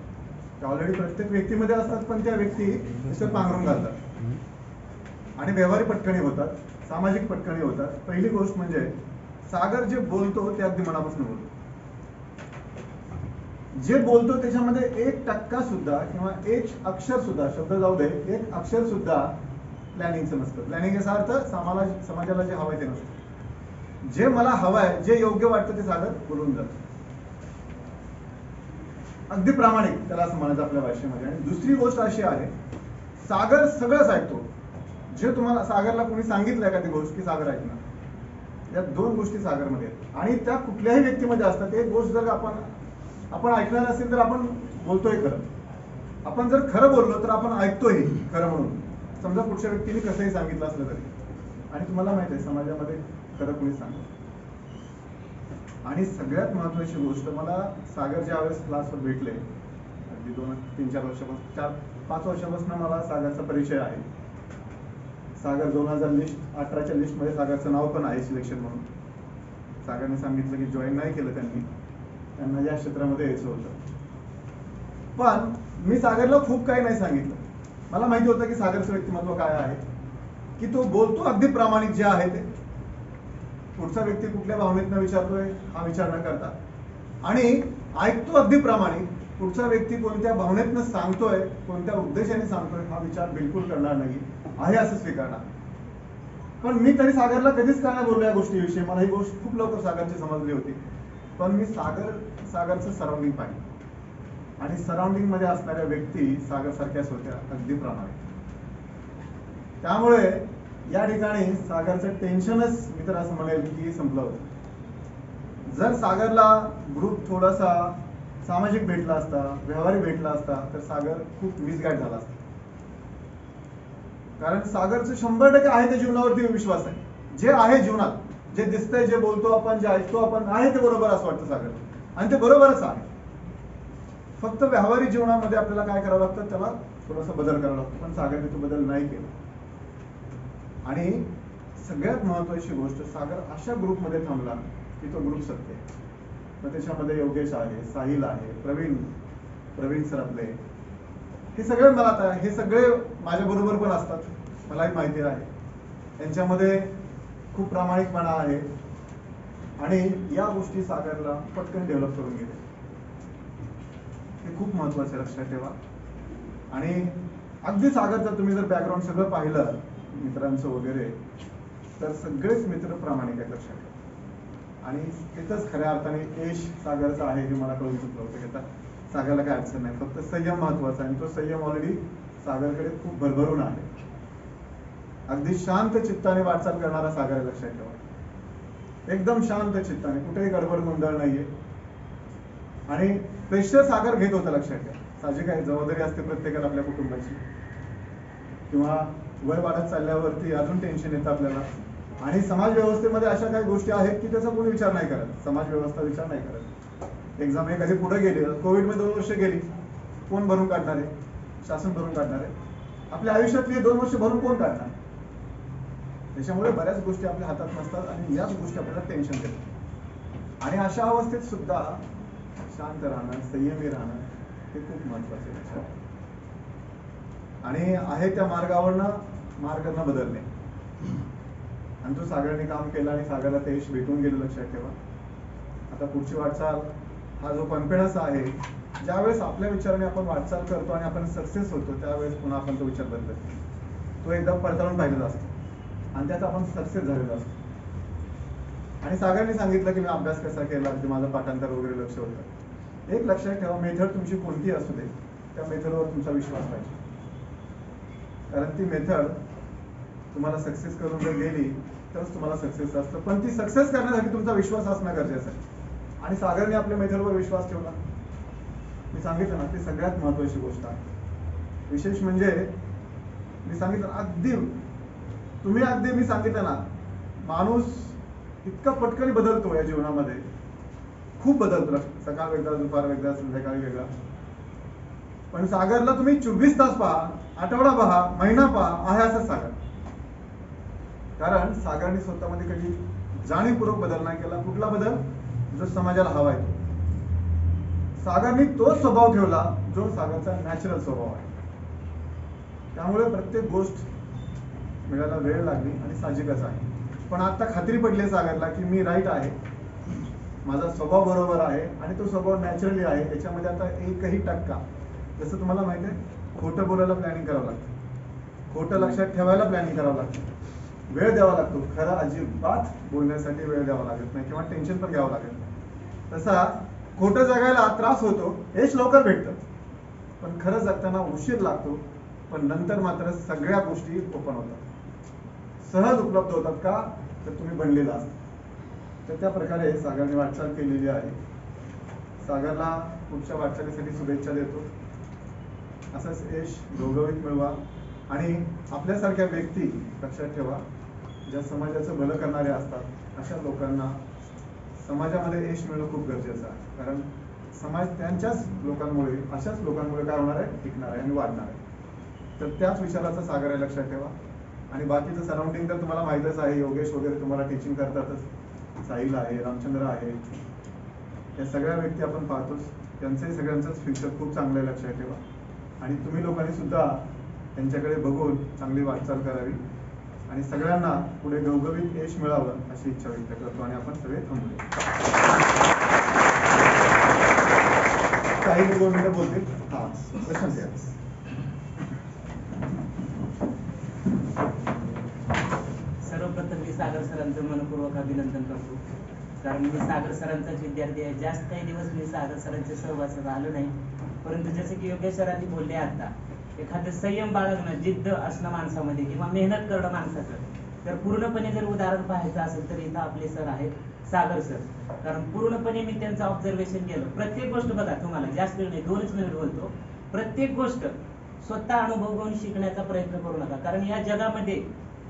त्या ऑलरेडी प्रत्येक व्यक्तीमध्ये असतात, पण त्या व्यक्ती त्याच्यात पांघरून घालतात आणि व्यवहारी पटकणी होतात, सामाजिक पटकणी होतात. पहिली गोष्ट म्हणजे सागर जे बोलतो ते अगदी मनापासून बोलतो. जे बोलतो त्याच्यामध्ये 1% सुद्धा किंवा 1 अक्षर सुद्धा, शब्द जाऊ दे, 1 अक्षर सुद्धा प्लॅनिंगचं नसतं. प्लॅनिंग याचा अर्थ समाजाला जे हवंय ते नसतं. जे मला हवंय, जे योग्य वाटतं ते सागर बोलून जातं. अगदी प्रामाणिक, त्याला असं म्हणायचं आपल्या भाषेमध्ये. आणि दुसरी गोष्ट अशी आहे, सागर सगळंच ऐकतो. जे तुम्हाला सागरला कोणी सांगितलं एखादी गोष्ट की सागर ऐकणार, या 2 गोष्टी सागरमध्ये आहेत. आणि त्या कुठल्याही व्यक्तीमध्ये असतात. एक गोष्ट जर आपण ऐकणार असेल तर आपण बोलतोय खरं. आपण जर खरं बोललो तर आपण ऐकतोय खरं म्हणून, समजा पुढच्या व्यक्तीने कसंही सांगितलं असलं तरी. आणि तुम्हाला माहित आहे समाजामध्ये खरं कोणी सांगतो. आणि सगळ्यात महत्वाची गोष्ट, मला सागर ज्या वेळेस क्लासवर भेटले, अगदी 2-3-4 वर्षापासून, 4-5 वर्षापासून मला सागरचा परिचय आहे. सागर 2018च्या लिस्टमध्ये सागरचं नाव पण आहे सिलेक्शन म्हणून. सागरने सांगितलं की जॉईन नाही केलं त्यांना या क्षेत्रामध्ये यायचं होतं. पण मी सागरला खूप काही नाही सांगितलं. मला माहिती होतं की सागरचं व्यक्तिमत्व काय आहे, की तो बोलतो अगदी प्रामाणिक जे आहे ते. पुढचा व्यक्ती कुठल्या भावनेतनं विचारतोय हा विचार न करता, आणि ऐकतो अगदी प्रामाणिक. पुढचा व्यक्ती कोणत्या भावनेतनं सांगतोय, कोणत्या उद्देशाने सांगतोय हा विचार बिलकुल करणार नाही, आहे असं स्वीकारणार. पण मी तरी सागरला कधीच काय नाही बोललो या गोष्टीविषयी. मला ही गोष्ट खूप लवकर सागरची समजली होती. पण मी सागरचं सराउंडिंग पाहिलं आणि सराउंडिंग मध्ये असणाऱ्या व्यक्ती सागर सारख्याच होत्या, अगदी प्रामाणिक. त्यामुळे या ठिकाणी सागरचं टेन्शनच मी तर असं म्हणेल की संपलं होतं. जर सागरला ग्रुप थोडासा सामाजिक भेटला असता, व्यवहारिक भेटला असता, तर सागर खूप मिसगाईड झाला असता. कारण सागरचं 100% आहे त्या जीवनावरती विश्वास आहे. जे आहे जीवनात, जे दिसतंय, जे बोलतो आपण, जे ऐकतो आपण, आहे ते बरोबर असं वाटतं सागर, आणि ते बरोबरच आहे. फक्त व्यावहारिक जीवनामध्ये आपल्याला काय करावं लागतं, त्याला थोडासा बदल करावा लागतो. पण सागरने तो बदल नाही केला. आणि सगळ्यात महत्वाची गोष्ट, सागर अशा ग्रुपमध्ये थांबला की तो ग्रुप सत्य आहे. मग त्याच्यामध्ये योगेश आहे, साहिल आहे, प्रवीण सर आपले, हे सगळे मला आता हे सगळे माझ्या बरोबर पण असतात, मलाही माहिती आहे. त्यांच्यामध्ये खूप प्रामाणिकपणा आहे आणि या गोष्टी सागरला पटकन डेव्हलप करून गेले. हे खूप महत्वाचं लक्षात ठेवा. आणि अगदी सागरचं तुम्ही जर बॅकग्राऊंड सगळं पाहिलं मित्रांचं वगैरे, तर सगळेच मित्र प्रामाणिक आहेत लक्षात ठेवा. आणि तिथंच खऱ्या अर्थाने यश सागरचं आहे हे मला कळून चुकलं होतं. आता सागरला काय अडचण नाही, फक्त संयम महत्वाचा आहे. आणि तो संयम ऑलरेडी सागरकडे खूप भरभरून आहे. अगदी शांत चित्ताने वाटचाल करणारा सागर आहे लक्षात ठेवा. एकदम शांत चित्ताने, कुठेही गडबड गोंधळ नाहीये. आणि प्रेशर सागर घेत होता लक्षात ठेवा. साहजिक आहे, जबाबदारी असते प्रत्येकाला आपल्या कुटुंबाची, किंवा वय वाढत चालल्यावरती अजून टेन्शन येतं आपल्याला. आणि समाज व्यवस्थेमध्ये अशा काही गोष्टी आहेत की त्याचा कोणी विचार नाही करत, समाज व्यवस्था विचार नाही करत. एक्झाम एखादी पुढे गेली, कोविडमध्ये 2 वर्ष गेली, कोण भरून काढणार आहे? शासन भरून काढणार आहे? आपल्या आयुष्यातली 2 वर्ष भरून कोण काढणार? त्याच्यामुळे बऱ्याच गोष्टी आपल्या हातात नसतात आणि याच गोष्टी आपल्याला टेन्शन देतात. आणि अशा अवस्थेत सुद्धा शांत राहणं, संयमी राहणं हे खूप महत्वाचे आहे. आणि आहे त्या मार्गावरनं मार्ग न बदलणे. आणि तो सागरने काम केलं आणि सागरला ते यश भेटून गेलं लक्षात ठेवा. आता पुढची वाटचाल, हा जो कॉन्फिडन्स आहे, ज्यावेळेस आपल्या विचाराने आपण वाटचाल करतो आणि आपण सक्सेस होतो, त्यावेळेस पुन्हा आपण तो विचार बदलतो. तो एकदा पडताळून पाहिलेला असतो आणि त्यात आपण सक्सेस झालेला असतो. आणि सागरने सांगितलं की मी अभ्यास कसा केला, की माझं पाठांतर वगैरे लक्ष होतं. एक लक्षात ठेवा, मेथड तुमची कोणती असू दे, त्या मेथडवर तुमचा विश्वास पाहिजे. कारण ती मेथड तुम्हाला सक्सेस करून जर गेली तरच तुम्हाला सक्सेस असतं. पण ती सक्सेस करण्यासाठी तुमचा विश्वास असणं गरजेचं आहे. आणि सागरने आपल्या मेथडवर विश्वास ठेवला. मी सांगितलं ना, ती सगळ्यात महत्वाची गोष्ट आहे. विशेष म्हणजे मी सांगितलं अगदी मी सांगितलं ना, माणूस इतका पटकन बदलतो या जीवनामध्ये, खूप बदलतो. सकाळ वेगळा, दुपार वेगळा, संध्याकाळी वेगळा. पण सागरला तुम्ही 24 तास पहा, आठवडा पहा, महिना पहा, आहे असंच सागर. कारण सागरने स्वतःमध्ये कधी जाणीवपूर्वक बदल नाही केला. कुठला बदल? जो समाजाला हवा आहे. सागरने तोच स्वभाव ठेवला जो सागरचा नॅचरल स्वभाव आहे. त्यामुळे प्रत्येक गोष्ट मिळायला वेळ लागली आणि साहजिकच आहे. पण आता खात्री पडली सागरला की मी राईट आहे, माझा स्वभाव बरोबर आहे आणि तो स्वभाव नॅचरली आहे. याच्यामध्ये आता 1% जसं तुम्हाला माहिती आहे, खोटं बोलायला प्लॅनिंग करावं लागतं, खोटं लक्षात ठेवायला प्लॅनिंग करावं लागतं, वेळ द्यावा लागतो. खरं अजिबात बोलण्यासाठी वेळ द्यावा लागत नाही किंवा टेन्शन पण घ्यावं लागत नाही. तसा खोटं जगायला त्रास होतो, यश लवकर भेटतं, पण खरं जगताना उशीर लागतो. पण नंतर मात्र सगळ्या गोष्टी ओपन होतात, सहज उपलब्ध होतात. का? तर तुम्ही बनलेला असता. तर त्या प्रकारे सागरने वाटचाल केलेली आहे. सागरला पुढच्या वाटचालीसाठी शुभेच्छा देतो. असंच यश घवघवीत मिळवा. आणि आपल्यासारख्या व्यक्ती लक्षात ठेवा, ज्या समाजाचं भलं करणारे असतात, अशा लोकांना समाजामध्ये यश मिळणं खूप गरजेचं आहे. कारण समाज त्यांच्याच लोकांमुळे, अशाच लोकांमुळे काय होणार आहे? टिकणार आहे आणि वाढणार आहे. तर त्याच विचाराचा सागर आहे लक्षात ठेवा. आणि बाकीचं सराउंडिंग तर तुम्हाला माहितच आहे. योगेश वगैरे तुम्हाला टीचिंग करतातच, साहिल आहे, रामचंद्र आहे, या सगळ्या व्यक्ती आपण पाहतोच. त्यांचंही सगळ्यांचंच फ्युचर खूप चांगलं आहे लक्षात ठेवा. आणि तुम्ही लोकांनी सुद्धा त्यांच्याकडे बघून चांगली वाटचाल करावी आणि सगळ्यांना पुढे घवघवीत यश मिळावं अशी इच्छा व्यक्त करतो. आणि आपण सगळे थांबलो. काही 2 मिनिटं बोलतील. हा प्रश्न द्या. सर्वप्रथम मी सागर सरांचं मनपूर्वक अभिनंदन करतो, कारण मी सागर सरांचाच विद्यार्थी आहे. जास्त काही दिवस मी सागर सरांच्या सहवासात आलो नाही, परंतु जसे की योगेश सरांनी बोलले आता, एखादं संयम बाळगणं, जिद्द असणं माणसामध्ये किंवा मेहनत करणं माणसाचं, तर पूर्णपणे जर उदाहरण पाहायचं असेल तर इथं आपले सर आहेत सागर सर. कारण पूर्णपणे मी त्यांचं ऑब्झर्वेशन केलं. प्रत्येक गोष्ट बघा, तुम्हाला जास्त वेळ नाही, 2च मिनिट बोलतो. प्रत्येक गोष्ट स्वतः अनुभव घेऊन शिकण्याचा प्रयत्न करू नका, कारण या जगामध्ये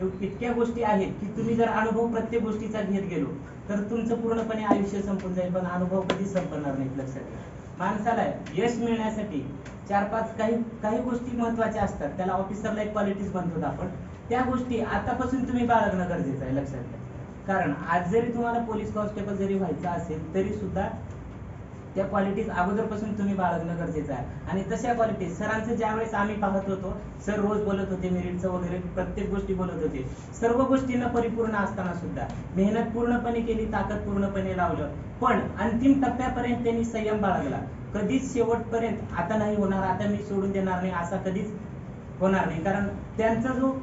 इतक्या गोष्टी आहेत की तुम्ही जर अनुभव प्रत्येक गोष्टीचा घेत गेलो तर तुमचं पूर्णपणे आयुष्य संपून जाईल, पण अनुभव कधीच संपणार नाहीत. लक्षात घ्या, माणसाला यश मिळण्यासाठी 4-5 काही गोष्टी महत्वाच्या असतात. त्याला ऑफिसरला एक क्वालिटीज म्हणतो आपण, त्या गोष्टी आतापासून तुम्ही बाळगणं गरजेचं आहे. लक्षात घ्या, कारण आज जरी तुम्हाला पोलीस कॉन्स्टेबल जरी व्हायचं असेल तरी सुद्धा त्या क्वालिटीज अगोदरपासून तुम्ही बाळगणं गरजेचं आहे. आणि तशा क्वालिटीज सरांचं ज्यावेळेस आम्ही पाहत होतो, सर रोज बोलत होते, मेरिटचं वगैरे प्रत्येक गोष्टी बोलत होते. सर्व गोष्टींना परिपूर्ण असताना सुद्धा मेहनत पूर्णपणे केली, ताकद पूर्णपणे लावलं, पण अंतिम टप्प्यापर्यंत त्यांनी संयम बाळगला. कधीच शेवटपर्यंत आता नाही होणार, आता मी सोडून देणार नाही, असा कधीच होणार नाही. कारण त्यांचा जो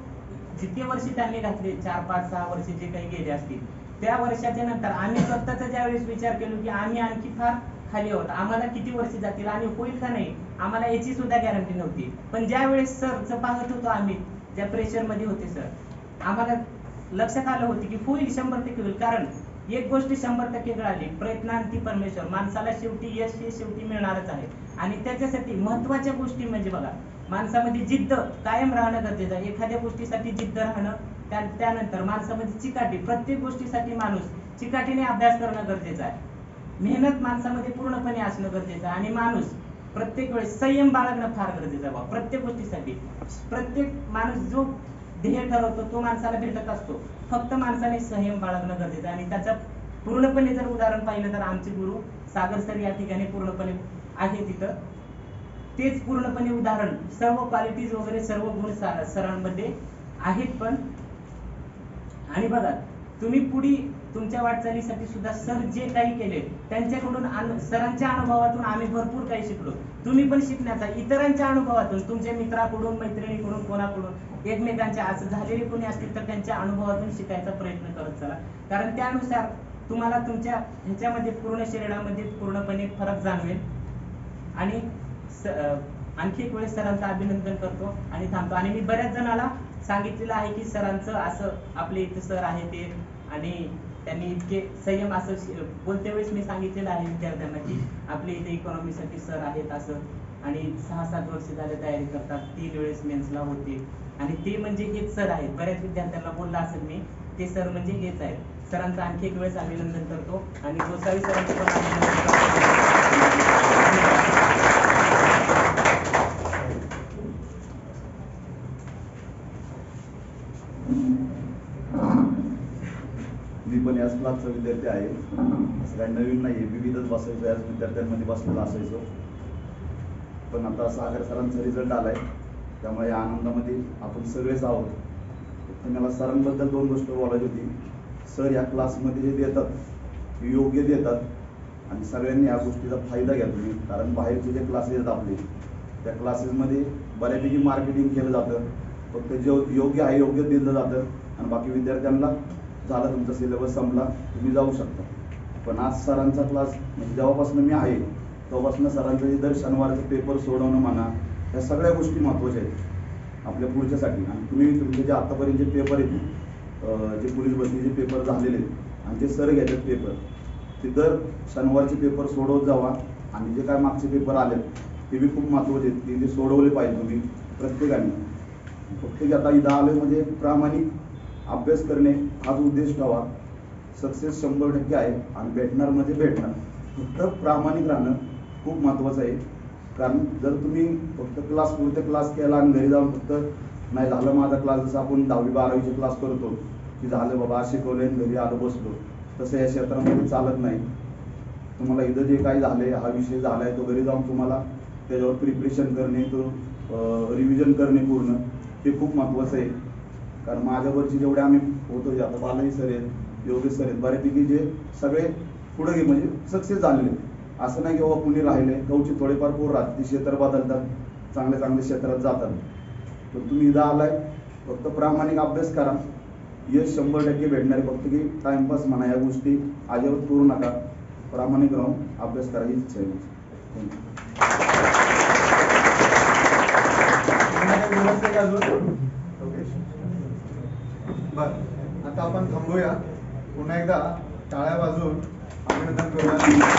जितके वर्ष त्यांनी घातले, 4-5-6 वर्ष जे काही गेले असतील, त्या वर्षाच्या नंतर आम्ही स्वतःचा ज्यावेळेस विचार केलो की आम्ही आणखी फार खाली आहोत, आम्हाला किती वर्ष जातील आणि होईल का नाही, आम्हाला याची सुद्धा गॅरंटी नव्हती. पण ज्या वेळेस सरचं पाहत होतो आम्ही, ज्या प्रेशर मध्ये होते सर, आम्हाला लक्षात आलं होतं की होईल, 100% होईल. कारण एक गोष्ट 100% कळाली, प्रयत्नांती परमेश्वर. माणसाला शेवटी यश हे शेवटी मिळणारच आहे. आणि त्याच्यासाठी महत्वाच्या गोष्टी म्हणजे बघा, माणसामध्ये जिद्द कायम राहणं गरजेचं आहे. एखाद्या गोष्टीसाठी जिद्द राहणं, त्यानंतर माणसामध्ये चिकाटी, प्रत्येक गोष्टीसाठी माणूस चिकाटीने अभ्यास करणं गरजेचं आहे. मेहनत माणसामध्ये पूर्णपणे असणं गरजेचं आहे. आणि माणूस प्रत्येक वेळेस संयम बाळगणं फार गरजेचं आहे. प्रत्येक गोष्टीसाठी प्रत्येक माणूस जो ध्येय ठरवतो तो माणसाला भेटत असतो, फक्त माणसाने संयम बाळगणं गरजेचं आहे. आणि त्याचं पूर्णपणे जर उदाहरण पाहिलं तर आमचे गुरु सागर सर या ठिकाणी पूर्णपणे आहे तिथं. तेच पूर्णपणे उदाहरण, सर्व क्वालिटीज वगैरे सर्व गुण सरांमध्ये आहेत. पण आणि बघा, तुम्ही पुढे तुमच्या वाटचालीसाठी सुद्धा सर जे काही केले त्यांच्याकडून, सरांच्या अनुभवातून आम्ही भरपूर काही शिकलो. तुम्ही पण शिकण्याचा, इतरांच्या अनुभवातून, तुमच्या मित्राकडून, मैत्रिणीकडून, कोणाकडून, एकमेकांच्या असं झालेले कोणी असतील तर त्यांच्या अनुभवातून शिकायचा प्रयत्न करत चला. कारण त्यानुसार तुम्हाला तुमच्या ह्याच्यामध्ये पूर्ण शरीरामध्ये पूर्णपणे फरक जाणवेल. आणि आणखी एक वेळेस सरांचं अभिनंदन करतो आणि थांबतो. आणि मी बऱ्याच जणाला सांगितलेलं आहे की सरांचं असं, आपले इथे सर आहे ते, आणि त्यांनी इतके संयम, असं बोलते वेळेस मी सांगितलेलं आहे विद्यार्थ्यांना की आपले इथे इकॉनॉमीसाठी सर आहेत असं, आणि 6-7 वर्ष झाले तयारी करतात, 3 वेळेस मेन्सला होते, आणि ते म्हणजे हेच सर आहेत. बऱ्याच विद्यार्थ्यांना बोलला असेल मी, ते सर म्हणजे हेच आहेत. सरांचं आणखी एक वेळेस अभिनंदन करतो आणि गोसावी सरांचं पण अभिनंदन करतो. मी पण याच क्लासचा विद्यार्थी आहे. असं काही नवीन नाही, विविधच बसायचो, याच विद्यार्थ्यांमध्ये बसलेला असायचो. पण आता सागर सरांचा रिझल्ट आलाय, त्यामुळे या आनंदामध्ये आपण सगळेच आहोत. फक्त मला सरांबद्दल 2 गोष्ट बोलायची होती. सर या क्लासमध्ये जे देतात ते योग्य देतात, आणि सगळ्यांनी या गोष्टीचा फायदा घ्या तुम्ही. कारण बाहेरचे जे क्लासेस आहेत आपले, त्या क्लासेसमध्ये बऱ्यापैकी मार्केटिंग केलं जातं. फक्त जे योग्य आहे योग्य दिलं जातं, आणि बाकी विद्यार्थ्यांना झालं तुमचा सिलेबस संपला, तुम्ही जाऊ शकता. पण आज सरांचा क्लास, म्हणजे जेव्हापासून मी आहे तेव्हापासून सरांचं दर शनिवारचं पेपर सोडवणं म्हणा, या सगळ्या गोष्टी महत्त्वाच्या आहेत आपल्या पुढच्यासाठी. आणि तुम्ही तुमचे जे आतापर्यंत जे पेपर आहेत, जे पोलीस भरतीचे पेपर झालेले आहेत आणि जे सर घ्यायचे पेपर, ते दर शनिवारचे पेपर सोडवत जावा. आणि जे काय मागचे पेपर आलेत ते बी खूप महत्त्वाचे आहेत, ते सोडवले पाहिजे तुम्ही प्रत्येकाने. फक्त आता इथं आले म्हणजे प्रामाणिक अभ्यास करणे हाच उद्देश ठेवा. सक्सेस 100% आहे, आणि भेटणार म्हणजे भेटणार. फक्त प्रामाणिक राहणं खूप महत्त्वाचं आहे. कारण जर तुम्ही फक्त पुरते क्लास केला आणि घरी जाऊन फक्त नाही झालं माझा क्लास, जसं आपण 10वी-12वीचे क्लास करतो की झालं बाबा आज शिकवले घरी आलो बसलो, तसं या क्षेत्रामध्ये चालत नाही. तुम्हाला इथं जे काही झाले, हा विषय झाला आहे, तो घरी जाऊन तुम्हाला त्याच्यावर प्रिपरेशन करणे, तो रिव्हिजन करणे पूर्ण, ते खूप महत्त्वाचं आहे. कारण माझ्यावरची जेवढे आम्ही होतो, जे आता बालाजी सर आहेत, योगेश सर आहेत, बऱ्यापैकी जे सगळे पुढे म्हणजे सक्सेस झालेले. असं नाही की बाबा कुणी राहिले, कवचित थोडेफार पोर राहतात, ती क्षेत्र बदलतात, चांगल्या क्षेत्रात जातात. तर तुम्ही इथं आलाय, फक्त प्रामाणिक अभ्यास करा, यश 100% भेटणार आहे. फक्त की टाइमपास म्हणा या गोष्टी अजिबात करू नका. प्रामाणिक राहून अभ्यास करायची इच्छा आहे. बर, आता आपण थांबूया. पुन्हा एकदा टाळ्या वाजवून अभिनंदन करूया.